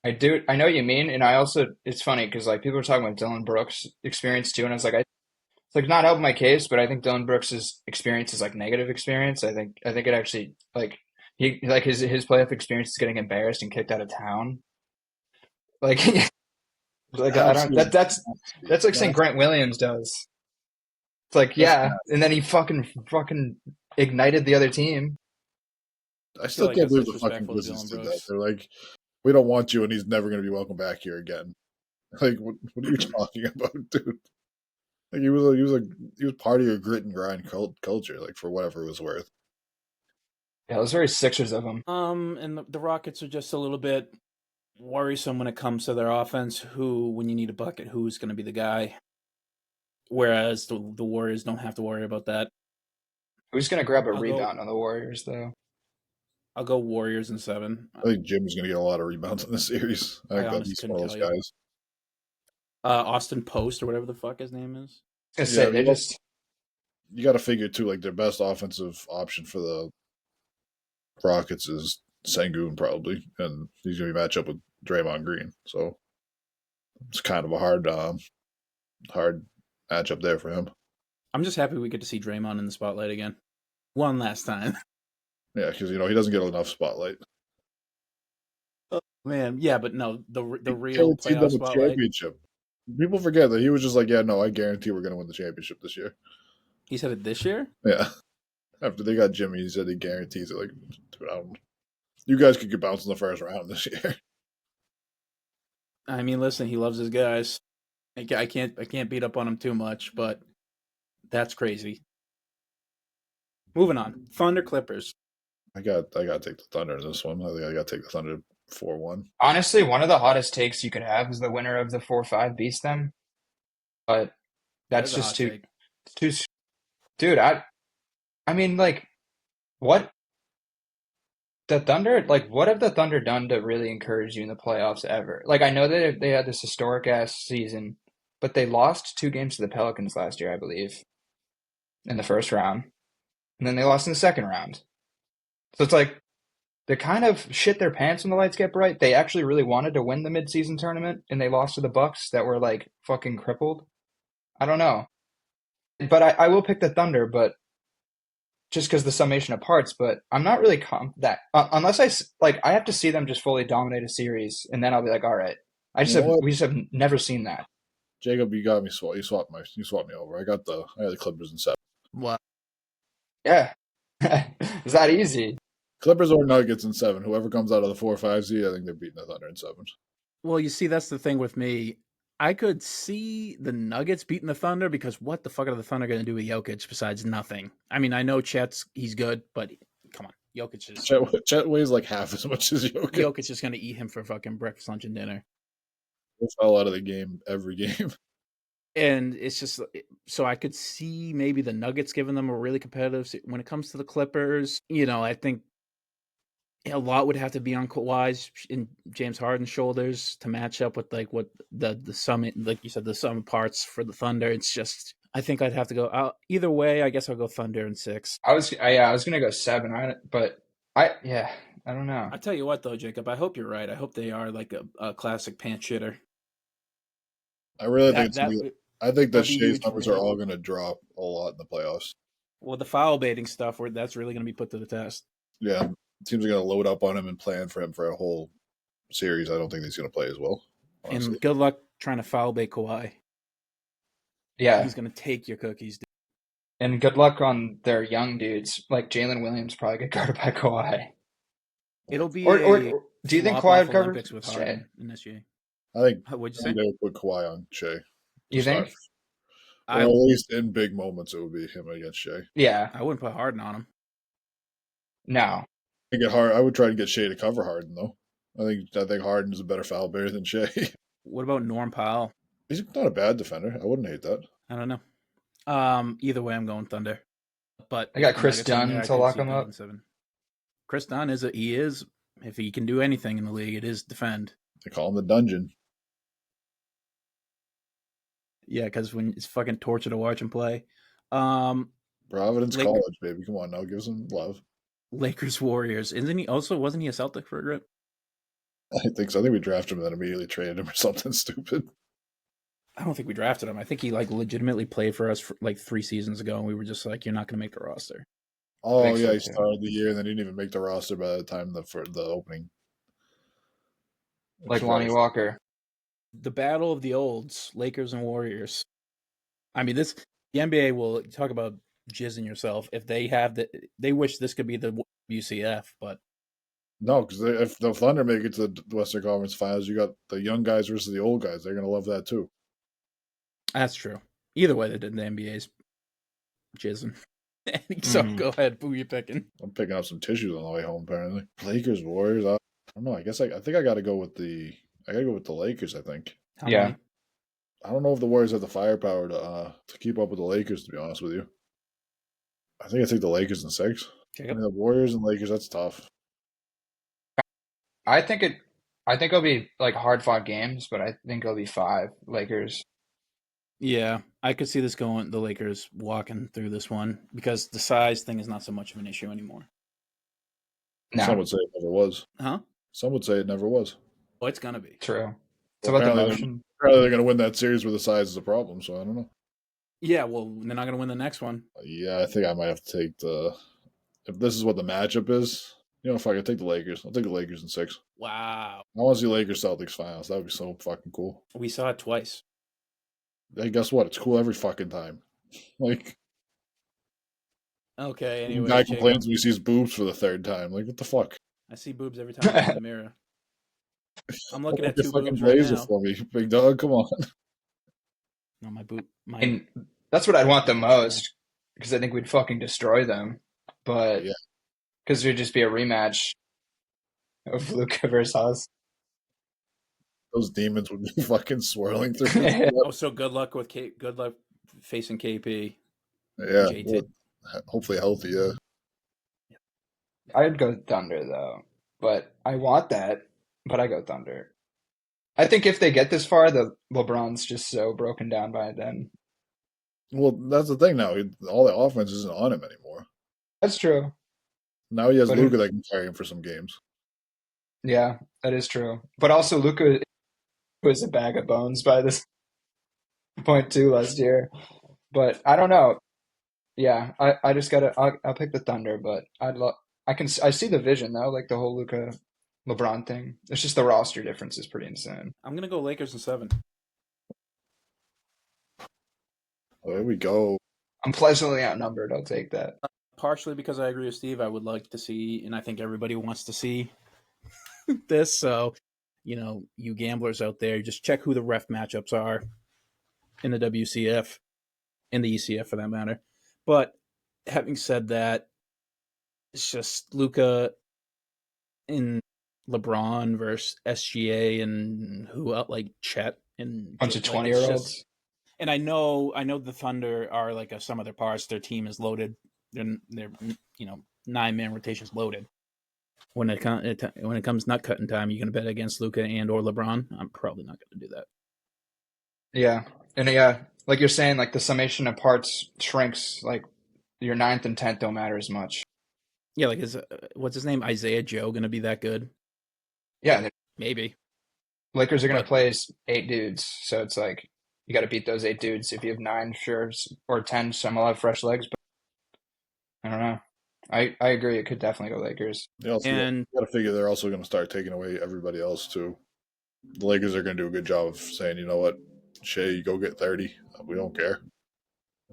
I do. I know what you mean, and I also. It's funny because like people are talking about Dylan Brooks' experience too, and I was like, it's like not helping my case, but I think Dylan Brooks' experience is like negative experience. I think it actually like he like his playoff experience is getting embarrassed and kicked out of town. Like, like I don't. That's like saying Grant Williams does. It's like and then he fucking ignited the other team. I still can't believe the fucking Grizzlies did that. They're like, we don't want you, and he's never going to be welcome back here again. Like, what are you talking about, dude? Like, he was part of your grit and grind culture, like for whatever it was worth. Yeah, it was very Sixers of him. And the Rockets are just a little bit worrisome when it comes to their offense. When you need a bucket, who's going to be the guy? Whereas the Warriors don't have to worry about that. Who's going to grab a rebound on the Warriors, though? I'll go Warriors in 7. I think Jim's going to get a lot of rebounds in the series. I think that he's one of those guys. Austin Post or whatever the fuck his name is. You got to figure too, like their best offensive option for the Rockets is Sengun probably, and he's going to be matched up with Draymond Green. So it's kind of a hard matchup there for him. I'm just happy we get to see Draymond in the spotlight again, one last time. Yeah, because he doesn't get enough spotlight. Oh, man, yeah, but no, the real playoff spotlight. Championship. People forget that he was just like, yeah, no, I guarantee we're going to win the championship this year. He said it this year? Yeah. After they got Jimmy, he said he guarantees it. Like, dude, you guys could get bounced in the first round this year. I mean, listen, he loves his guys. I can't beat up on him too much, but that's crazy. Moving on. Thunder Clippers. I got to take the Thunder in this one. I think I got to take the Thunder 4-1. Honestly, one of the hottest takes you could have is the winner of the 4-5 beats them. But that's There's a hot just take. too, dude. I mean, like, what the Thunder? Like, what have the Thunder done to really encourage you in the playoffs ever? Like, I know that they had this historic ass season, but they lost 2 games to the Pelicans last year, I believe, in the first round, and then they lost in the second round. So it's like they kind of shit their pants when the lights get bright. They actually really wanted to win the midseason tournament, and they lost to the Bucks that were like fucking crippled. I don't know, but I will pick the Thunder, but just because the summation of parts. But I'm not really unless I have to see them just fully dominate a series, and then I'll be like, all right. We just have never seen that. Jacob, you got me. You swapped me over. I got the Clippers in 7. What? Yeah, is that easy? Clippers or Nuggets in 7. Whoever comes out of the 4-5 seed, I think they're beating the Thunder in 7. Well, you see, that's the thing with me. I could see the Nuggets beating the Thunder because what the fuck are the Thunder going to do with Jokic besides nothing? I mean, I know he's good, but come on, Jokic is... Chet weighs like half as much as Jokic. Jokic is going to eat him for fucking breakfast, lunch, and dinner. He fell out of the game every game. And it's just, so I could see maybe the Nuggets giving them a really competitive... When it comes to the Clippers, I think a lot would have to be on Kawhi's and James Harden's shoulders to match up with like what the sum, like you said, the sum parts for the Thunder. It's just, I think I'd have to go out either way. I guess I'll go Thunder in 6. I was gonna go 7, but I don't know. I tell you what though, Jacob, I hope you're right. I hope they are like a classic pants shitter. I really think I think that Shea's numbers are all going to drop a lot in the playoffs. Well, the foul baiting stuff, that's really going to be put to the test. Yeah. Teams are going to load up on him and plan for him for a whole series. I don't think he's going to play as well. Honestly. And good luck trying to foul bait Kawhi. Yeah. He's going to take your cookies. Dude. And good luck on their young dudes. Like Jalen Williams probably get guarded by Kawhi. It'll be or do you think Kawhi would cover with Harden in this year? I think what'd you say? They would put Kawhi on Shea. You think? At least in big moments, it would be him against Shea. Yeah. I wouldn't put Harden on him. No. I would try to get Shea to cover Harden, though. I think Harden is a better foul baiter than Shea. What about Norm Powell? He's not a bad defender. I wouldn't hate that. I don't know. Either way, I'm going Thunder. But I got Chris Dunn to lock him up. Chris Dunn is if he can do anything in the league, it is defend. They call him the dungeon. Yeah, because when it's fucking torture to watch him play. Providence College, baby. Come on now, give some love. Lakers Warriors. Wasn't he a Celtic for a grip? I think so. I think we drafted him and then immediately traded him or something stupid. I don't think we drafted him. I think he legitimately played for us for 3 seasons ago, and we were just like, "You're not going to make the roster." Oh yeah, he started the year and then he didn't even make the roster by the time for the opening. Like Lonnie Walker. The battle of the olds, Lakers and Warriors. I mean, the NBA will talk about jizzing yourself if they wish this could be the UCF, but no, because if the Thunder make it to the Western Conference Finals, you got the young guys versus the old guys. They're gonna love that too. That's true. Either way, the NBA's jizzing. So go ahead, who are you picking? I'm picking up some tissues on the way home. Apparently, Lakers Warriors. I don't know. I guess I think I got to go with the Lakers. I think. How many? I don't know if the Warriors have the firepower to keep up with the Lakers. To be honest with you, I think I take the Lakers in 6. I mean, the Warriors and Lakers. That's tough. I think it'll be like hard fought games, but I think it'll be 5 Lakers. Yeah, I could see this going. The Lakers walking through this one because the size thing is not so much of an issue anymore. No. Some would say it never was. Huh? Some would say it never was. Oh, it's gonna be true. It's about the motion. Apparently, they're gonna win that series where the size is a problem. So I don't know. Yeah, well, they're not gonna win the next one. Yeah, I think I might have to take if this is what the matchup is. If I could take the Lakers, I'll take the Lakers in 6. Wow. I want to see Lakers Celtics finals. That would be so fucking cool. We saw it twice. Hey, guess what? It's cool every fucking time. Like, okay, anyway. The guy complains when he sees boobs for the 3rd time. Like, what the fuck? I see boobs every time I look in the mirror. I'm looking at 2 boobs right now. For me, big dog. Come on. No, my boob. And that's what I'd want the most because I think we'd fucking destroy them. but Yeah, because it would just be a rematch of Luka versus Us. those demons would be fucking swirling through his Yeah, head. Oh, so good luck with good luck facing KP and Yeah, JT. well, hopefully healthy. Yeah, I'd go Thunder though, but I want that, but I go Thunder. I think if they get this far, the LeBron's just so broken down by then. well, that's the thing now. All the offense isn't on him anymore. That's true. Now he has But Luka that can carry him for some games. yeah, that is true. But also Luka was a bag of bones by this point too last year. But I don't know. Yeah, I just gotta I'll pick the Thunder, but I see the vision though, like the whole Luka LeBron thing. It's just the roster difference is pretty insane. I'm gonna go Lakers in 7. There we go. I'm pleasantly outnumbered. I'll take that. Partially because I agree with Steve. I would like to see, and I think everybody wants to see this. So, you gamblers out there, just check who the ref matchups are in the WCF, in the ECF for that matter. But having said that, it's just Luka in LeBron versus SGA and who else, like Chet and Bunch of like it's 20-year-olds. just. And I know the Thunder are like some of their parts. Their team is loaded. They're 9-man rotations loaded. When it comes nut cutting time, you're gonna bet against Luka and or LeBron. I'm probably not gonna do that. Yeah. And yeah, like you're saying, like the summation of parts shrinks. Like your ninth and 10th don't matter as much. Yeah, like what's his name? Isaiah Joe gonna be that good? Yeah, the Maybe. Lakers are gonna But play 8 dudes, so it's like you got to beat those 8 dudes. If you have 9, sure, or 10, some will have fresh legs. But I don't know. I agree. It could definitely go Lakers. You also and got to figure they're also going to start taking away everybody else too. The Lakers are going to do a good job of saying, you know what, Shea, you go get 30. We don't care.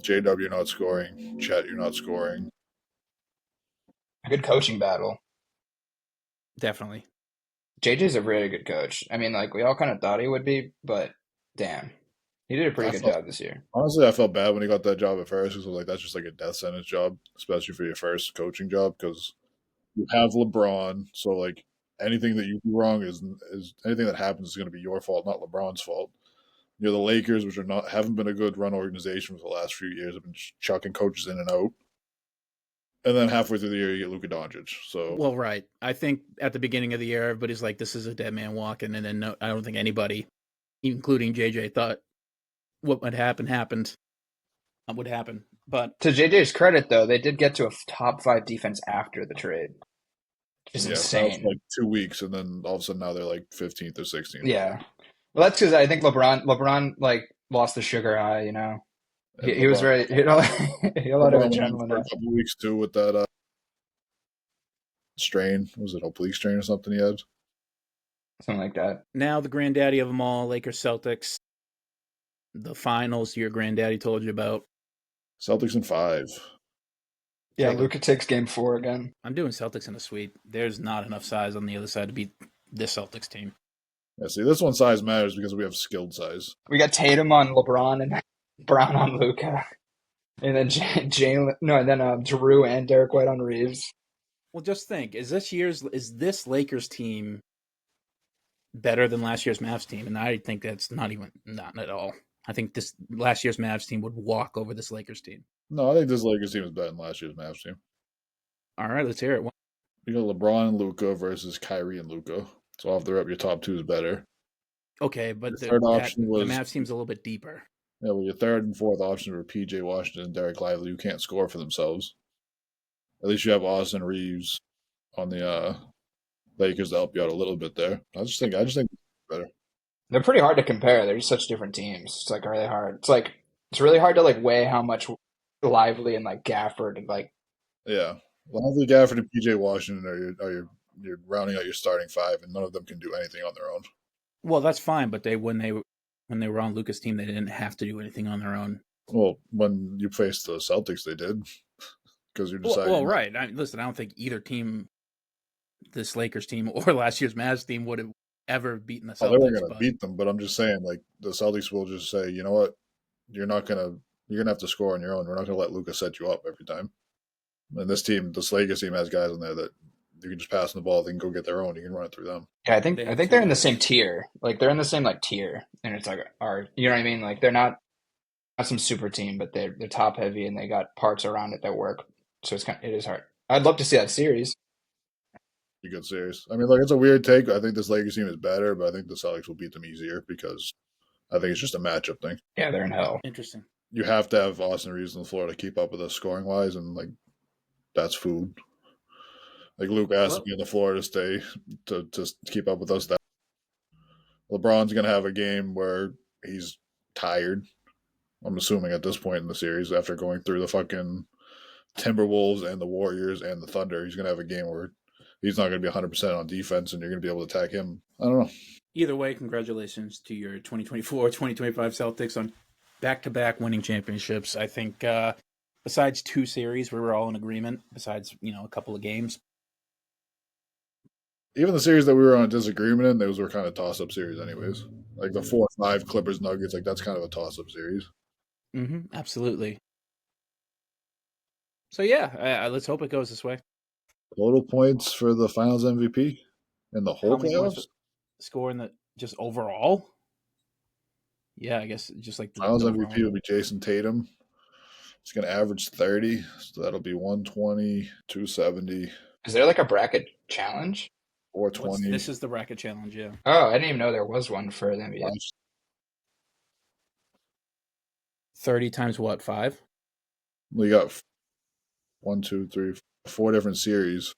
JW, you're not scoring. Chet, you're not scoring. A good coaching battle. definitely. JJ's a really good coach. I mean, like we all kind of thought he would be, but damn, he did a pretty I good felt job this year. honestly, I felt bad when he got that job at first because like that's just like a death sentence job, especially for your first coaching job because you have LeBron. So like anything that you do wrong is anything that happens is going to be your fault, not LeBron's fault. You're the Lakers, which haven't been a good run organization for the last few years. Have been chucking coaches in and out, and then halfway through the year you get Luka Doncic. So Well, right. I think at the beginning of the year, everybody's like, "This is a dead man walking," and then no, I don't think anybody, including JJ, thought what would happen happened. Would happen, but To JJ's credit, though, they did get to a top 5 defense after the trade, which is yeah, that was insane. like 2 weeks, and then all of a sudden now they're like 15th or 16th. Yeah. Well, that's because I think LeBron like lost the sugar high. You know, And he was LeBron, very he had a lot of LeBron went out adrenaline for a rush. couple weeks too with that strain. Was it oblique strain or something he had? Something like that. now the granddaddy of them all, Lakers Celtics, the finals your granddaddy told you about. Celtics in 5. Yeah, Celtics. Luka takes game 4 again. I'm doing Celtics in a sweep. There's not enough size on the other side to beat this Celtics team. Yeah, see, this one size matters because we have skilled size. We got Tatum on LeBron and Brown on Luka, and then Jalen no, and then Drew and Derek White on Reeves. Well, just think: is this Lakers team better than last year's Mavs team? And I think that's not at all. I think this last year's Mavs team would walk over this Lakers team. No, I think this Lakers team is better than last year's Mavs team. All right, let's hear it. You got LeBron and Luka versus Kyrie and Luka. So off the rep, your top 2 is better. Okay, but The third option the was Mavs team's a little bit deeper. yeah, well, your third and fourth option were PJ Washington and Derek Lively, who can't score for themselves. At least you have Austin Reeves on the Lakers to help you out a little bit there. I just think it's better. They're pretty hard to compare. They're just such different teams. It's like really hard. It's really hard to like weigh how much Lively and like Gafford and like Yeah, Lively, Gafford, and PJ Washington you're rounding out your starting 5, and none of them can do anything on their own. Well, that's fine, but when they were on Luka's team, they didn't have to do anything on their own. Well, when you faced the Celtics, they did because you're deciding. Well, right. Listen, I don't think either team, this Lakers team or last year's Mavs team, would have ever beaten the Celtics. They weren't going to beat them, but I'm just saying, like the Celtics will just say, you know what, you're gonna have to score on your own. We're not going to let Luka set you up every time. And this Lakers team has guys in there that you can just pass them the ball, they can go get their own, you can run it through them. Yeah, They I have think two they're in the guys. same tier. Like they're in the same like tier, and it's like you know what I mean? Like they're not some super team, but they're top heavy and they got parts around it that work. So it is hard. I'd love to see that series. Be good series. I mean, look, it's a weird take. I think this Lakers team is better, but I think the Celtics will beat them easier because I think it's just a matchup thing. Yeah, they're in hell. Interesting. You have to have Austin Reeves on the floor to keep up with us scoring wise, and like that's food. Like Luke has to be on the floor to stay to keep up with us. That LeBron's gonna have a game where he's tired. I'm assuming at this point in the series, after going through the fucking Timberwolves and the Warriors and the Thunder, he's gonna have a game where he's not gonna be 100% on defense, and you're gonna be able to attack him. I don't know. Either way, congratulations to your 2024-2025 Celtics on back-to-back winning championships. I think besides two series, we were all in agreement. Besides, a couple of games. Even the series that we were on a disagreement in, those were kind of toss-up series, anyways. Like the 4-5 Clippers Nuggets, like that's kind of a toss-up series. Absolutely. So yeah, let's hope it goes this way. Total points for the Finals MVP in the whole playoffs. Score in the just overall. Yeah, I guess just like the Finals MVP will be Jason Tatum. He's going to average 30, so that'll be 120, 270. Is there like a bracket challenge? 420. This is the bracket challenge, yeah. Oh, I didn't even know there was one for the NBA. 30 times what? 5? We got 1, 2, 3, 4 different series.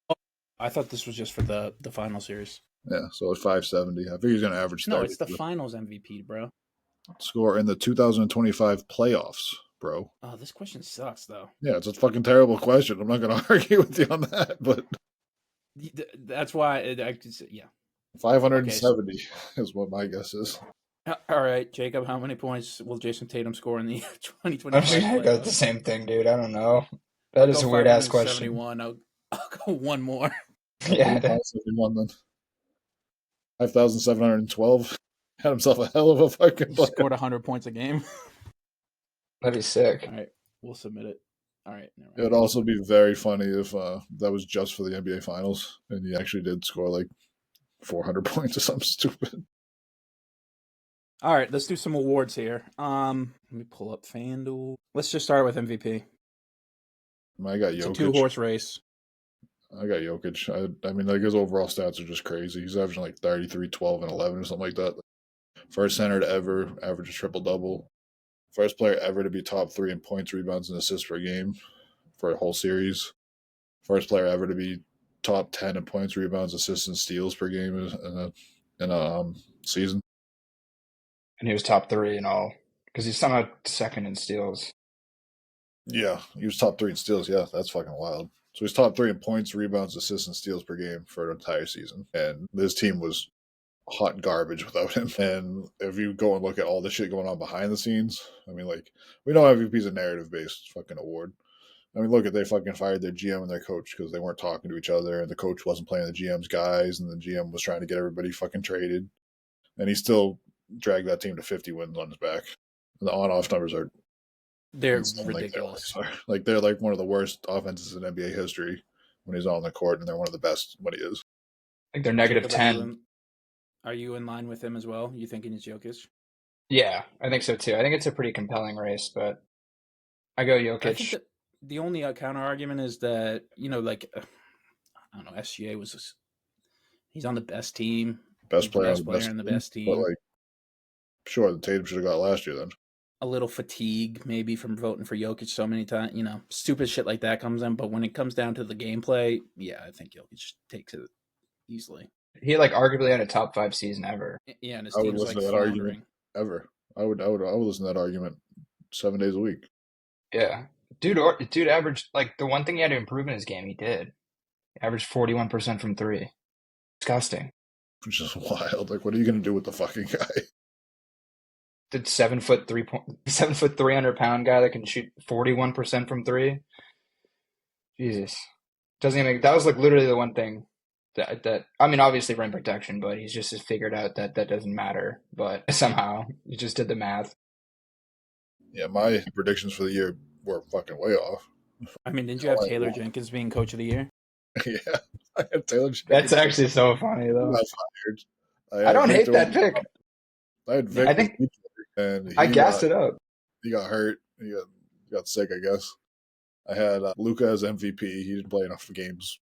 Oh, I thought this was just for the final series. Yeah, so it's 570. I think he's going to average 30. No, it's the finals MVP, bro. Score in the 2025 playoffs, bro. Oh, this question sucks, though. Yeah, it's a fucking terrible question. I'm not going to argue with you on that, but that's why I could say, yeah. 570 is what my guess is. All right, Jacob, how many points will Jason Tatum score in the 2025 I'm just going to go with the same thing, dude. I don't know. That is a weird-ass question. I'll go one more. Yeah. 571 then. 5,712. Had himself a hell of a fucking player. Scored 100 points a game. That'd be sick. All right, we'll submit it. All right. It would also be very funny if that was just for the NBA Finals and he actually did score like 400 points or something stupid. All right, let's do some awards here. Let me pull up FanDuel. Let's just start with MVP. I got Jokic. It's a two-horse race. I got Jokic. I mean, like his overall stats are just crazy. He's averaging like 33, 12, and 11 or something like that. First center to ever average a triple-double. First player ever to be top 3 in points, rebounds, and assists per game for a whole series. First player ever to be top 10 in points, rebounds, assists, and steals per game in a season. And he was top 3 in all because he's somehow second in steals. Yeah, he was top 3 in steals. Yeah, that's fucking wild. So he's top 3 in points, rebounds, assists, and steals per game for an entire season. And this team was hot garbage without him. And if you go and look at all the shit going on behind the scenes, I mean, like, we know MVP is a narrative-based fucking award. I mean, look at they fucking fired their GM and their coach because they weren't talking to each other, and the coach wasn't playing the GM's guys, and the GM was trying to get everybody fucking traded. And he still dragged that team to 50 wins on his back. And the on-off numbers are ridiculous. Like they're like one of the worst offenses in NBA history when he's on the court, and they're one of the best when he is. I think they're negative 10. Are you in line with him as well? You thinking it's Jokic? Yeah, I think so too. I think it's a pretty compelling race, but I go Jokic. I think that the only counter argument is that, I don't know, SGA he's on the best team. Best player in the best team. But like, sure, the Tatum should have got last year then. A little fatigue maybe from voting for Jokic so many times, stupid shit like that comes in. But when it comes down to the gameplay, yeah, I think Jokic takes it easily. He arguably had a top 5 season ever. Yeah, and his team's like floundering. Ever. I would listen to that argument 7 days a week. Yeah. Dude averaged, the one thing he had to improve in his game, he did. He averaged 41% from 3. Disgusting. Which is wild. Like, what are you going to do with the fucking guy? The 7 foot 300-pound guy that can shoot 41% from 3. Jesus. Doesn't even that was literally the one thing that I mean, obviously rim protection, but he's just figured out that doesn't matter. But somehow he just did the math. Yeah, my predictions for the year were fucking way off. I mean, didn't you have Taylor Jenkins being coach of the year? Yeah, I had Taylor Jenkins. That's actually so funny, though. I don't hate that pick. I had Vic, I think and I gassed it up. He got hurt. He got sick, I guess. I had Luka as MVP. He didn't play enough games.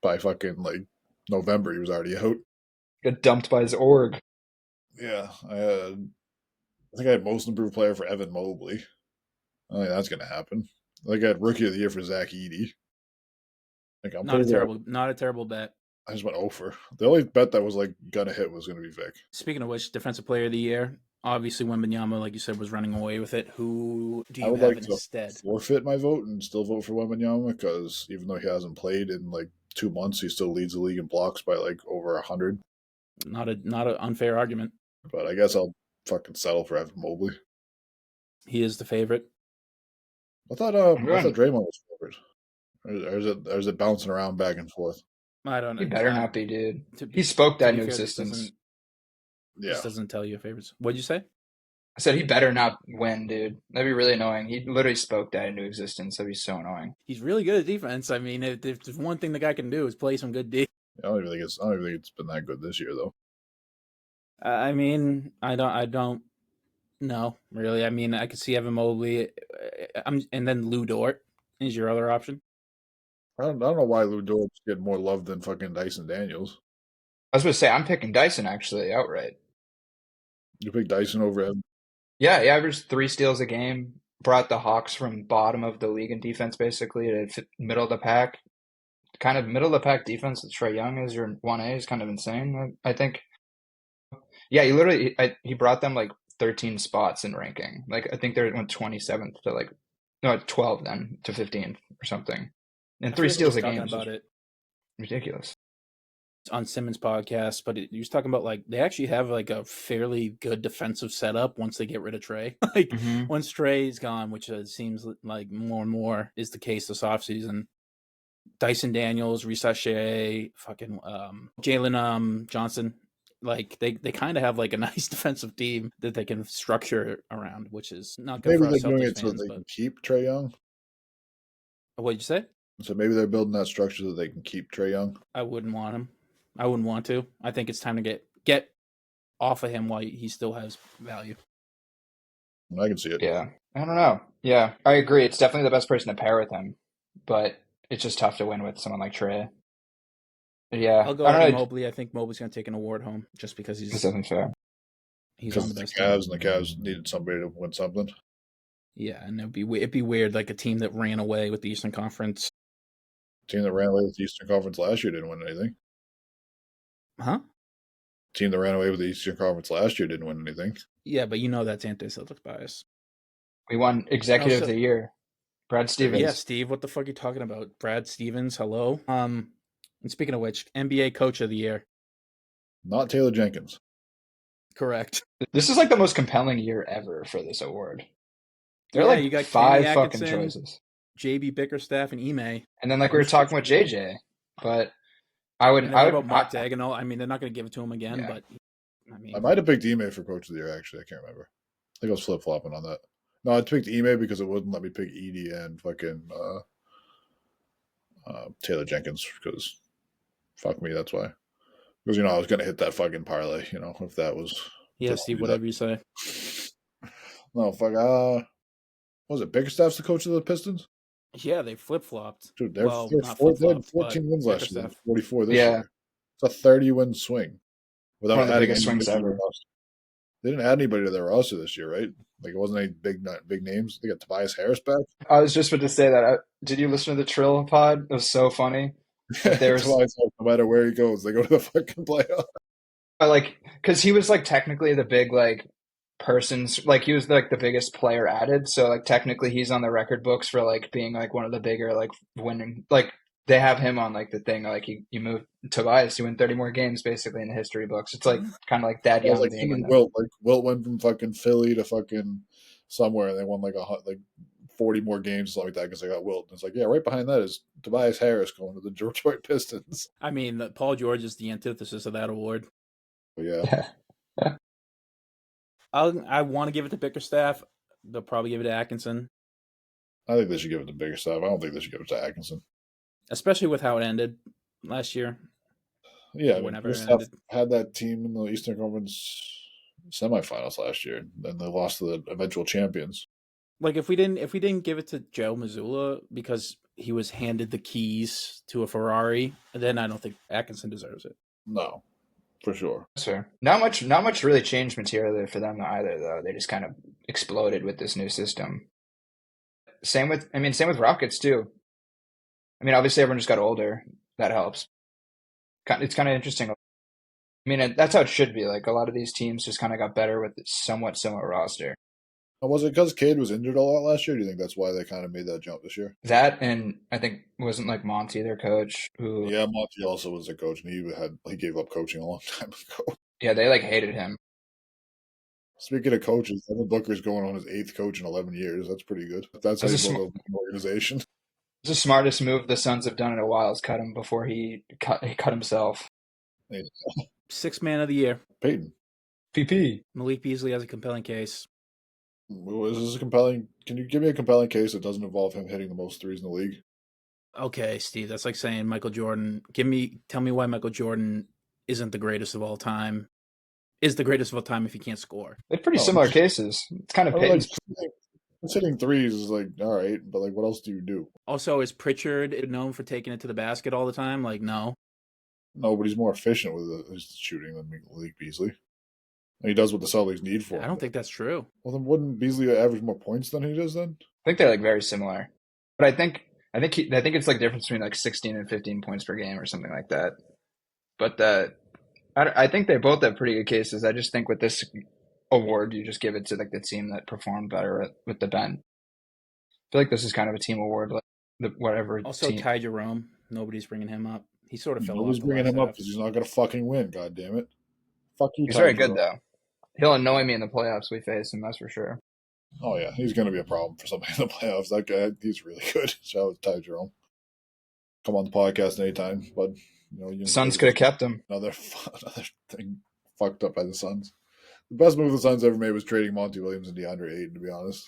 By fucking like November, he was already out. Got dumped by his org. Yeah, I think I had most improved player for Evan Mobley. I think that's gonna happen. I think I had rookie of the year for Zach Edey. Not a terrible bet. I just went over. The only bet that was like gonna hit was gonna be Vic. Speaking of which, defensive player of the year, obviously Wembanyama, like you said, was running away with it. Who do you have instead? Forfeit my vote and still vote for Wembanyama because even though he hasn't played in like 2 months, he still leads the league in blocks by like over 100. Not an unfair argument. But I guess I'll fucking settle for Evan Mobley. He is the favorite. I thought Draymond was favorite. Or is it bouncing around back and forth? I don't know. He better not be, dude. He spoke that into existence. This doesn't tell you favorites. What'd you say? I said he better not win, dude. That'd be really annoying. He literally spoke that into existence. That'd be so annoying. He's really good at defense. I mean, if there's one thing the guy can do is play some good defense. I don't even think it's been that good this year, though. I mean, I don't know, really. I mean, I could see Evan Mobley, and then Lou Dort is your other option. I don't know why Lou Dort's getting more love than fucking Dyson Daniels. I was going to say, I'm picking Dyson, actually, outright. You pick Dyson over Evan? Yeah, he averaged 3 steals a game, brought the Hawks from bottom of the league in defense, basically, to middle of the pack. Kind of middle of the pack defense that Trae Young is, your 1A, is kind of insane, I think. Yeah, he brought them like 13 spots in ranking. Like, I think they went 27th to 12 then to 15th or something. And 3 steals a game. About it. Ridiculous. On Simmons' podcast, but he was talking about like they actually have like a fairly good defensive setup once they get rid of Trae. Once Trae's gone, which seems like more and more is the case this offseason. Dyson Daniels, Risa Shea, fucking Jalen Johnson. Like they kind of have like a nice defensive team that they can structure around, which is not good for us Celtics fans. Maybe they're doing it so they can keep Trae Young. What'd you say? So maybe they're building that structure so they can keep Trae Young. I wouldn't want him. I wouldn't want to. I think it's time to get off of him while he still has value. I can see it. Yeah. I don't know. Yeah, I agree. It's definitely the best person to pair with him, but it's just tough to win with someone like Trae. Yeah. I'll go with Mobley. I think Mobley's going to take an award home just because he's definitely fair. He's on the best Cavs, and the Cavs needed somebody to win something. Yeah, and it'd be weird, like a team that ran away with the Eastern Conference. Team that ran away with the Eastern Conference last year didn't win anything. Huh? Team that ran away with the Eastern Conference last year didn't win anything. Yeah, but that's anti-Celtics bias. We won Executive of the Year. Brad Stevens. Yeah, Steve, what the fuck are you talking about? Brad Stevens, hello. And speaking of which, NBA Coach of the Year. Not Taylor Jenkins. Correct. This is like the most compelling year ever for this award. You got 5 fucking choices. JB Bickerstaff and Ime. And then we were talking with JJ, but I would about Mark Daigneault. I mean, they're not going to give it to him again, but I might have picked Ime for Coach of the Year. Actually, I can't remember. I think I was flip flopping on that. No, I picked Ime because it wouldn't let me pick Edie and fucking Taylor Jenkins because fuck me, that's why. Because I was going to hit that fucking parlay. If that was Steve, whatever you say. No, fuck. Was it Bickerstaff's the coach of the Pistons? Yeah, they flip-flopped. Dude, they had 14 wins last year, 44 this year. It's a 30-win swing. One of the biggest swings ever. They didn't add anybody to their roster this year, right? Like, it wasn't any big names. They got Tobias Harris back. I was just about to say that. Did you listen to the Trill pod? It was so funny. No matter where he goes, they go to the fucking playoff. Because he was, technically the big, person's he was the biggest player added, so technically he's on the record books for being one of the bigger winning they have him on the thing you move Tobias, you win 30 more games basically in the history books. It's kind of like that young being Wilt went from fucking Philly to fucking somewhere and they won 40 more games something like that because they got Wilt. And it's right behind that is Tobias Harris going to the Detroit Pistons. I mean, Paul George is the antithesis of that award. Yeah. I want to give it to Bickerstaff. They'll probably give it to Atkinson. I think they should give it to Biggerstaff. I don't think they should give it to Atkinson. Especially with how it ended last year. Yeah, I mean, whenever it Biggerstaff ended. had that team in the Eastern Conference semifinals last year, and they lost to the eventual champions. Like if we didn't give it to Joe Mazzulla because he was handed the keys to a Ferrari, then I don't think Atkinson deserves it. No, for sure. Sure. Not much really changed materially for them either, though. They just kind of exploded with this new system. Same with Rockets too. I mean, obviously everyone just got older. That helps. It's kind of interesting. I mean, that's how it should be. Like a lot of these teams just kind of got better with a somewhat similar roster. Was it because Cade was injured a lot last year? Do you think that's why they kind of made that jump this year? That, and I think wasn't like Monty their coach who. Yeah, Monty also was a coach, and he gave up coaching a long time ago. Yeah, they like hated him. Speaking of coaches, Devin Booker's going on his 8th coach in 11 years. That's pretty good. That's how you build an organization. It's the smartest move the Suns have done in a while is cut him before he cut himself. 6th man of the year. Peyton. PP. Malik Beasley has a compelling case. Is this compelling? Can you give me a compelling case that doesn't involve him hitting the most threes in the league? Okay, Steve, that's like saying Michael Jordan. Tell me why Michael Jordan isn't the greatest of all time. Is the greatest of all time if he can't score. They're pretty similar cases. It's kind of Peyton's. Hitting threes is like, all right, but like, what else do you do? Also, is Pritchard known for taking it to the basket all the time? Like, no. No, but he's more efficient with his shooting than Malik Beasley. And he does what the Celtics need for him. I don't think that's true. Well, then wouldn't Beasley average more points than he does then? I think they're like very similar. But I think it's like difference between like 16 and 15 points per game or something like that. But I think they both have pretty good cases. I just think with this award, you just give it to like the team that performed better with the bench. I feel like this is kind of a team award, like whatever. Also, team. Ty Jerome. Nobody's bringing him up. He sort of fell off. Nobody's bringing him up because he's not going to fucking win. God damn it! Fuck you. He's very good though. He'll annoy me in the playoffs we face him. That's for sure. Oh yeah, he's going to be a problem for somebody in the playoffs. That guy, he's really good. Shout out to Ty Jerome. Come on the podcast anytime, bud. Suns could have kept him. Another thing fucked up by the Suns. The best move the Suns ever made was trading Monty Williams and DeAndre Ayton, to be honest.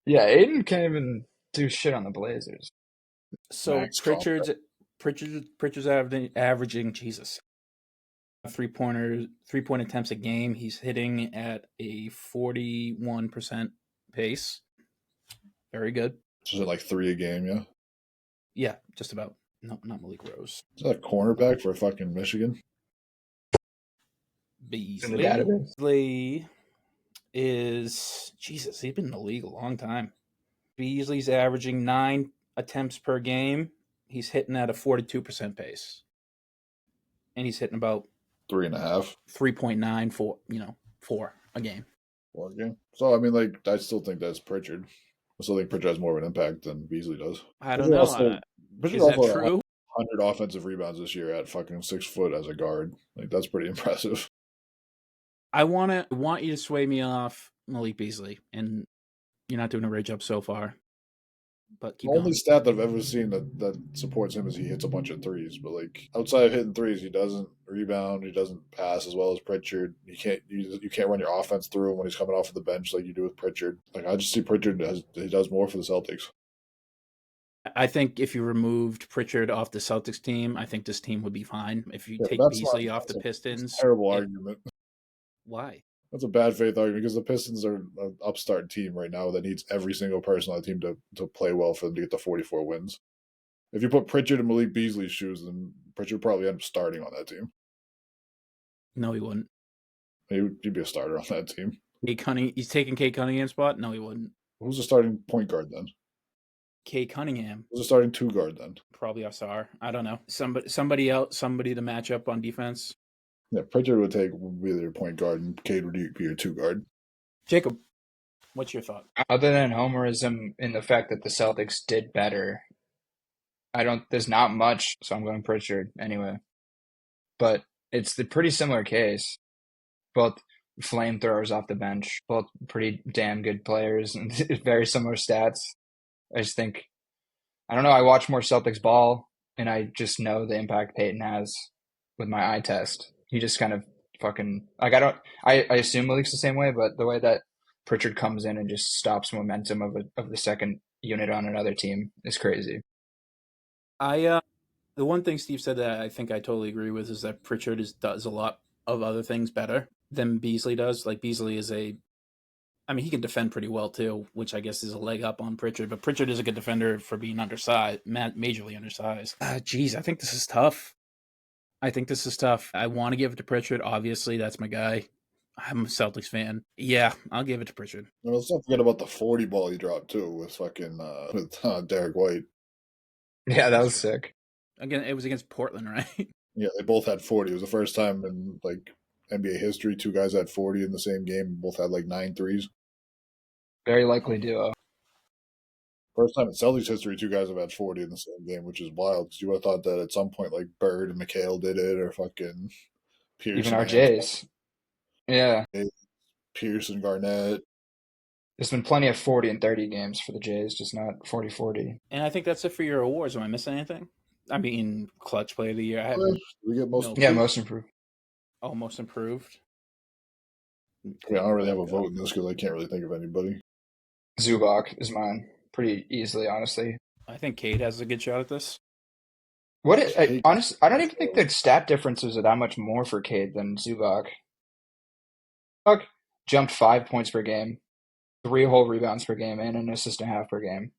Yeah, Ayton can't even do shit on the Blazers. So Pritchard's averaging 3-point attempts a game. He's hitting at a 41% pace. Very good. So is it like 3 a game, yeah? Yeah, just about. No, not Malik Rose. Is that a cornerback for fucking Michigan? Beasley is he's been in the league a long time. Beasley's averaging 9 attempts per game. He's hitting at a 42% pace. And he's hitting about 3.5. 3.9 4 a game. 4 a game. So I mean, like, I still think that's Pritchard. I still think Pritchard has more of an impact than Beasley does. I don't know. Pritchard is that also true? 100 offensive rebounds this year at fucking 6 foot as a guard. Like, that's pretty impressive. I want you to sway me off Malik Beasley, and you're not doing a great job so far. But keep the only going. stat that I've ever seen that supports him is he hits a bunch of threes. But like outside of hitting threes, he doesn't rebound. He doesn't pass as well as Pritchard. You can't run your offense through him when he's coming off of the bench like you do with Pritchard. Like I just see Pritchard as he does more for the Celtics. I think if you removed Pritchard off the Celtics team, I think this team would be fine. If you take Beasley off the Pistons, terrible argument. Why? That's a bad faith argument because the Pistons are an upstart team right now that needs every single person on the team to play well for them to get to 44 wins. If you put Pritchard in Malik Beasley's shoes, then Pritchard would probably end up starting on that team. No, he wouldn't. He'd be a starter on that team. He's taking Kate Cunningham's spot? No, he wouldn't. Who's the starting point guard then? Kate Cunningham. Who's the starting 2 guard then? Probably Asar. I don't know. Somebody else, somebody to match up on defense. Yeah, Pritchard would be their point guard, and Cade would be your 2 guard. Jacob, what's your thought? Other than homerism in the fact that the Celtics did better, there's not much, so I'm going Pritchard anyway. But it's the pretty similar case. Both flamethrowers off the bench, both pretty damn good players, and very similar stats. I just think, I don't know, I watch more Celtics ball, and I just know the impact Peyton has with my eye test. He just kind of fucking like I assume Malik's the same way, but the way that Pritchard comes in and just stops momentum of the second unit on another team is crazy. The one thing Steve said that I think I totally agree with is that Pritchard does a lot of other things better than Beasley does. Like Beasley is he can defend pretty well too, which I guess is a leg up on Pritchard. But Pritchard is a good defender for being undersized, majorly undersized. Geez, I think this is tough. I want to give it to Pritchard. Obviously, that's my guy. I'm a Celtics fan. Yeah, I'll give it to Pritchard. Well, let's not forget about the 40 ball he dropped too with fucking Derek White. Yeah, that was sick. Again, it was against Portland, right? Yeah, they both had 40. It was the first time in like NBA history two guys had 40 in the same game. Both had like 9 threes. Very likely duo. First time in Celtics history two guys have had 40 in the same game, which is wild. Because you would have thought that at some point like Bird and McHale did it, or fucking Pierce. Even RJ's. Yeah. Pierce and Garnett. There's been plenty of 40 and 30 games for the Jays, just not 40-40. And I think that's it for your awards. Am I missing anything? I mean, clutch play of the year. We get most. Yeah, most improved. Oh, most improved. I don't really have a vote in this because I can't really think of anybody. Zubac is mine, pretty easily, honestly. I think Cade has a good shot at this. Honestly, I don't even think the stat differences are that much more for Cade than Zubac. Zubac jumped 5 points per game, 3 whole rebounds per game, and an assist and a half per game.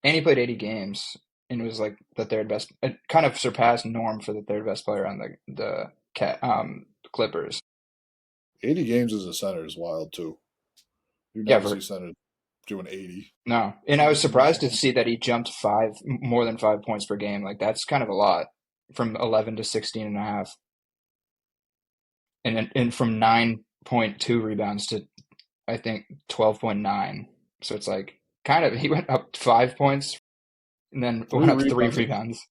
And he played 80 games. And was like the third best. It kind of surpassed norm for the third best player on the Clippers. 80 games as a center is wild too. You never see center doing 80. No, and I was surprised to see that he jumped more than 5 points per game. Like that's kind of a lot, from 11 to 16 and a half, and from 9.2 rebounds to I think 12.9. So it's like kind of he went up 5 points. And then went up 3 rebounds.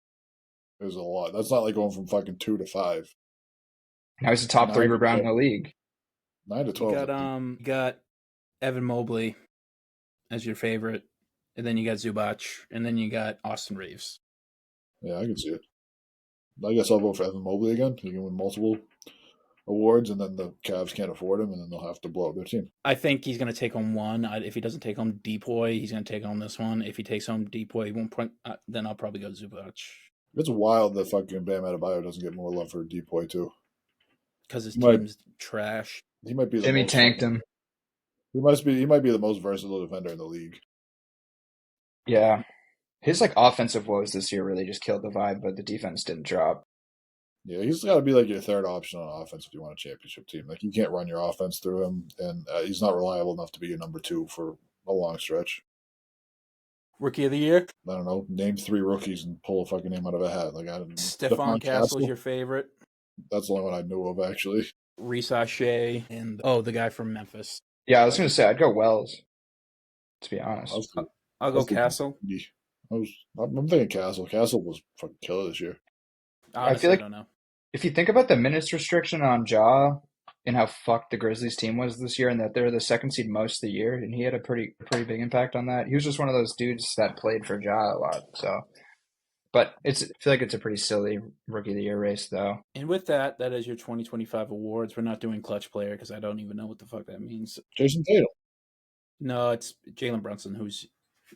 It was a lot. That's not like going from fucking 2 to 5. Now he's the top 3 rebounder in the league. 9 to 12. You got Evan Mobley as your favorite, and then you got Zubac, and then you got Austin Reeves. Yeah, I can see it. I guess I'll vote for Evan Mobley again. He can win multiple awards, and then the Cavs can't afford him, and then they'll have to blow up their team. I think he's going to take home one. If he doesn't take home Depoy, he's going to take home this one. If he takes home Depoy, then I'll probably go Zubac. It's wild that fucking Bam Adebayo doesn't get more love for Depoy too. Because his team's trash. He might be. Jimmy tanked him. He might be the most versatile defender in the league. Yeah, his offensive woes this year really just killed the vibe, but the defense didn't drop. Yeah, he's got to be like your third option on offense if you want a championship team. Like you can't run your offense through him, and he's not reliable enough to be your number 2 for a long stretch. Rookie of the year? I don't know. Name 3 rookies and pull a fucking name out of a hat. Like I don't know. Stephon Castle's your favorite. That's the only one I knew of actually. Reese Shea and the guy from Memphis. Yeah, I was going to say I'd go Wells. To be honest, I'll go Castle. I'm thinking Castle. Castle was fucking killer this year. Honestly, I feel like don't know. If you think about the minutes restriction on Ja and how fucked the Grizzlies team was this year, and that they're the second seed most of the year, and he had a pretty big impact on that. He was just one of those dudes that played for Ja a lot. So, but I feel like it's a pretty silly rookie of the year race, though. And with that is your 2025 awards. We're not doing clutch player because I don't even know what the fuck that means. Jason Tatum. No, it's Jalen Brunson who's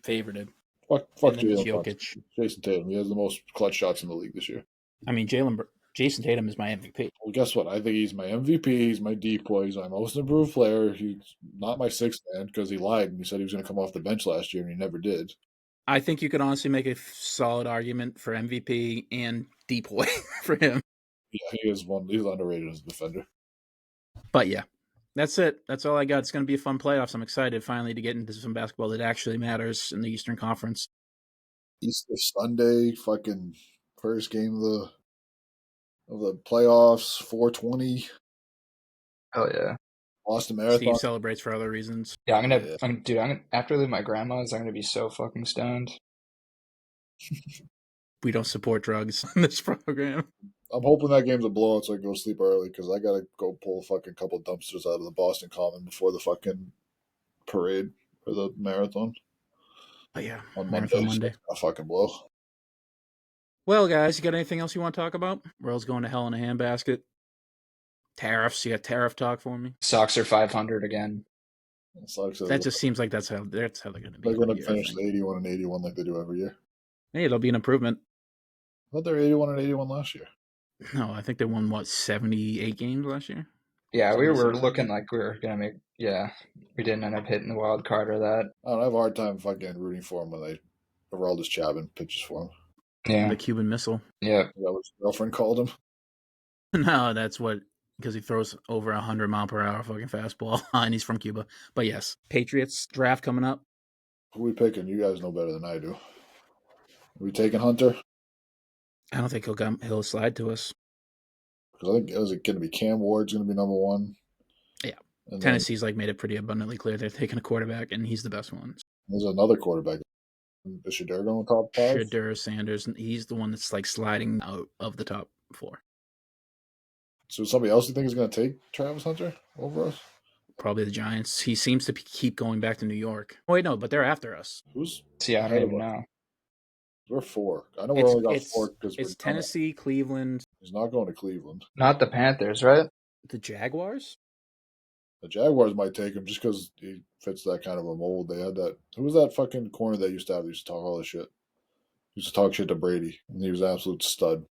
favorited. Fuck Jokic. Jason Tatum. He has the most clutch shots in the league this year. I mean, Jason Tatum is my MVP. Well, guess what? I think he's my MVP. He's my Depoy. He's my most improved player. He's not my sixth man because he lied and he said he was going to come off the bench last year and he never did. I think you could honestly make a solid argument for MVP and Depoy for him. Yeah, he is one. He's underrated as a defender. But yeah, that's it. That's all I got. It's going to be a fun playoffs. I'm excited finally to get into some basketball that actually matters in the Eastern Conference. Easter Sunday, fucking first game of the playoffs, 4:20. Oh yeah, Boston Marathon. Steve celebrates for other reasons. Yeah, I'm gonna after I leave my grandma's, I'm gonna be so fucking stoned. We don't support drugs in this program. I'm hoping that game's a blowout so I can go sleep early because I gotta go pull a fucking couple of dumpsters out of the Boston Common before the fucking parade or the marathon. But yeah, on Monday. A fucking blow. Well, guys, you got anything else you want to talk about? World's going to hell in a handbasket. Tariffs. You got tariff talk for me? Sox are 500 again. That just seems like that's how they're going to be. They're going to finish the 81 and 81 like they do every year. Hey, it'll be an improvement. I thought they were 81 and 81 last year. No, I think they won 78 games last year. Yeah, we were looking like we were gonna make. Yeah, we didn't end up hitting the wild card or that. I have a hard time fucking rooting for him when Aroldis Chapman pitches for him. Yeah, the Cuban Missile. Yeah, that was his girlfriend called him. No, that's because he throws over 100-mile-per-hour fucking fastball, and he's from Cuba. But yes, Patriots draft coming up. Who are we picking? You guys know better than I do. Are we taking Hunter? I don't think he'll slide to us. Because I think is it going to be Cam Ward's going to be number one. Yeah, and Tennessee's made it pretty abundantly clear they're taking a quarterback, and he's the best one. There's another quarterback. Is Shedeur going top five? Shedeur Sanders. He's the one that's sliding out of the top 4. So somebody else you think is going to take Travis Hunter over us? Probably the Giants. He seems to keep going back to New York. Oh, wait, no, but they're after us. See, I don't even know. We're 4. I know we only got 4 because it's Tennessee, Cleveland. He's not going to Cleveland. Not the Panthers, right? The Jaguars? The Jaguars might take him just because he fits that kind of a mold. They had that. Who was that fucking corner they used to have? They used to talk all this shit. He used to talk shit to Brady, and he was an absolute stud.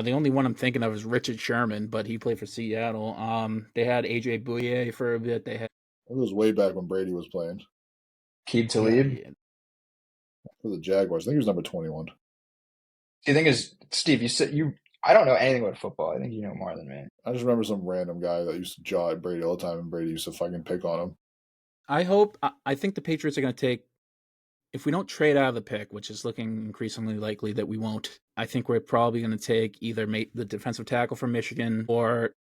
The only one I'm thinking of is Richard Sherman, but he played for Seattle. They had AJ Bouye for a bit. It was way back when Brady was playing. Keep Talib? Yeah. For the Jaguars. I think he was number 21. The thing is, Steve, you said I don't know anything about football. I think you know more than me. I just remember some random guy that used to jaw at Brady all the time, and Brady used to fucking pick on him. I think the Patriots are going to take, if we don't trade out of the pick, which is looking increasingly likely that we won't, I think we're probably going to take either the defensive tackle from Michigan or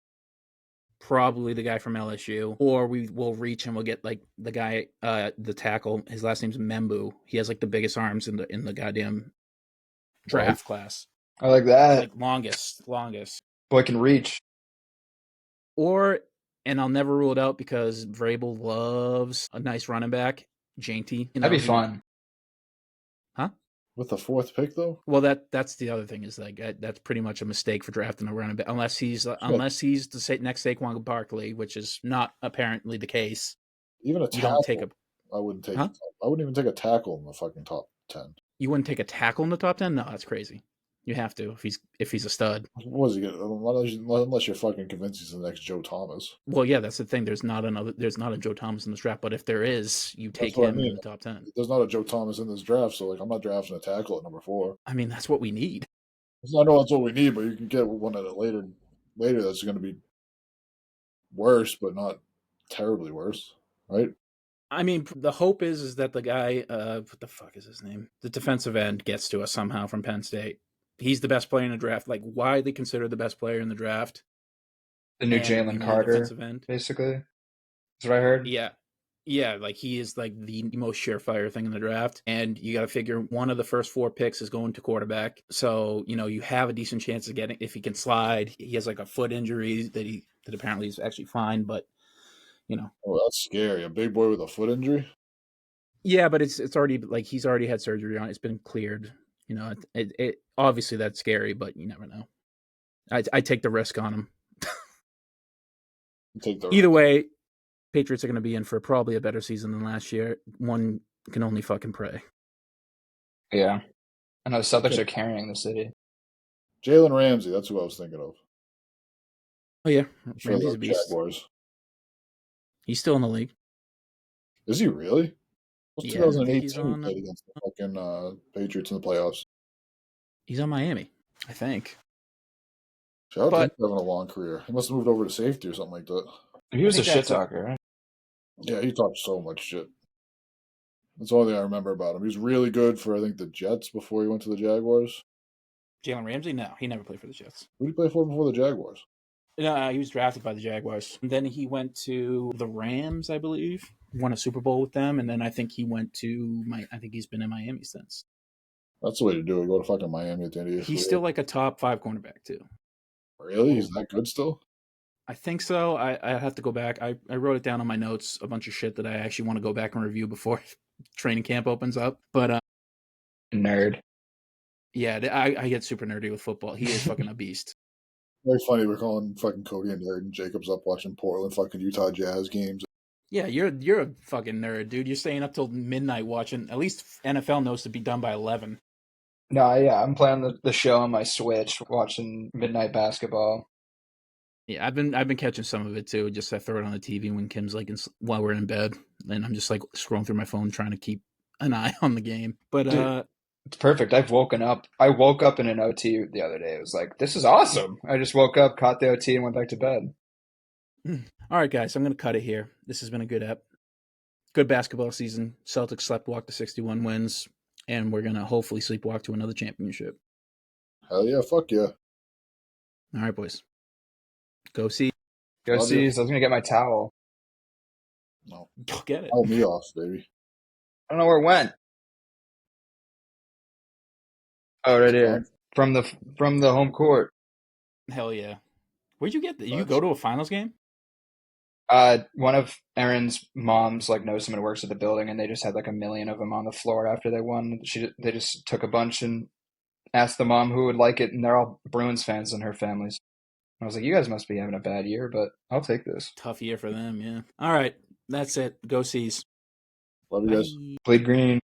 probably the guy from LSU, or we will reach and we'll get the guy, the tackle. His last name's Membu. He has the biggest arms in the goddamn draft class. I like that. Longest. Boy can reach. And I'll never rule it out because Vrabel loves a nice running back, Jainty. That'd be fun. Huh? With the 4th pick, though? Well, that's the other thing is that's pretty much a mistake for drafting a running back unless he's the next Saquon Barkley, which is not apparently the case. Even a tackle, I wouldn't take. Huh? I wouldn't even take a tackle in the fucking top 10. You wouldn't take a tackle in the top 10? No, that's crazy. You have to if he's a stud. What is he gonna? Unless you're fucking convinced he's the next Joe Thomas. Well, yeah, that's the thing. There's not a Joe Thomas in this draft, but if there is, you take him in the top 10. There's not a Joe Thomas in this draft, so I'm not drafting a tackle at number 4. I mean, that's what we need. I know that's what we need, but you can get one at it later. Later, that's going to be worse, but not terribly worse, right? I mean, the hope is that the guy, what the fuck is his name? The defensive end gets to us somehow from Penn State. He's the best player in the draft, widely considered the best player in the draft. The new Jalen Carter, basically. That's what I heard. Yeah. Yeah, he is the most surefire thing in the draft. And you got to figure one of the first 4 picks is going to quarterback. So, you have a decent chance of getting, if he can slide. He has a foot injury that apparently is actually fine, but, Oh, that's scary. A big boy with a foot injury? Yeah, but it's already, he's already had surgery on it. It's been cleared. It obviously that's scary, but you never know. I take the risk on him. Either way, Patriots are going to be in for probably a better season than last year. One can only fucking pray. Yeah. I know the Celtics are carrying the city. Jalen Ramsey, that's who I was thinking of. Oh, yeah. Ramsey's a beast. Jaguars. He's still in the league. Is he really? It was 2018 he played against the fucking Patriots in the playoffs. He's on Miami, I think. Shout out to him having a long career. He must have moved over to safety or something like that. He was a shit talker, right? Yeah, he talked so much shit. That's the only thing I remember about him. He was really good for, I think, the Jets before he went to the Jaguars. Jalen Ramsey? No, he never played for the Jets. Who did he play for before the Jaguars? No, he was drafted by the Jaguars. And then he went to the Rams, I believe. Won a Super Bowl with them, and then I think he went to I think he's been in Miami since. That's the way to do it. Go to fucking Miami at the end of your He's still a top 5 cornerback too. Really? He's that good still? I think so. I have to go back. I wrote it down on my notes, a bunch of shit that I actually want to go back and review before training camp opens up. But nerd. Yeah, I get super nerdy with football. He is fucking a beast. Very funny. We're calling fucking Cody a nerd, and Jacob's up watching Portland fucking Utah Jazz games. Yeah, you're a fucking nerd, dude. You're staying up till midnight watching. At least NFL knows to be done by 11. No, yeah, I'm playing the show on my Switch, watching midnight basketball. Yeah, I've been catching some of it too. Just I throw it on the TV when Kim's like while we're in bed, and I'm just like scrolling through my phone trying to keep an eye on the game. But Dude, it's perfect. I've woken up. I woke up in an OT the other day. It was like, this is awesome. I just woke up, caught the OT, and went back to bed. all right, guys, I'm gonna cut it here. This has been a good basketball season. Celtics sleptwalk to 61 wins, and we're gonna hopefully sleepwalk to another championship. Hell yeah, fuck yeah. All right, boys, go see. Go Love see. you. I was gonna get my towel. No. Go get it. Tell me off, baby. I don't know where it went. Oh, right It's here. gone. From the home court. Hell yeah. Where'd you get that? You Nice. go to a finals game? One of Erin's moms like knows someone who works at the building, and they just had like a million of them on the floor after they won. They just took a bunch and asked the mom who would like it, and they're all Bruins fans in her families. I was like, you guys must be having a bad year, but I'll take this. Tough year for them, yeah. All right, that's it. Go Seas. Love you guys. Bye. Bleed green.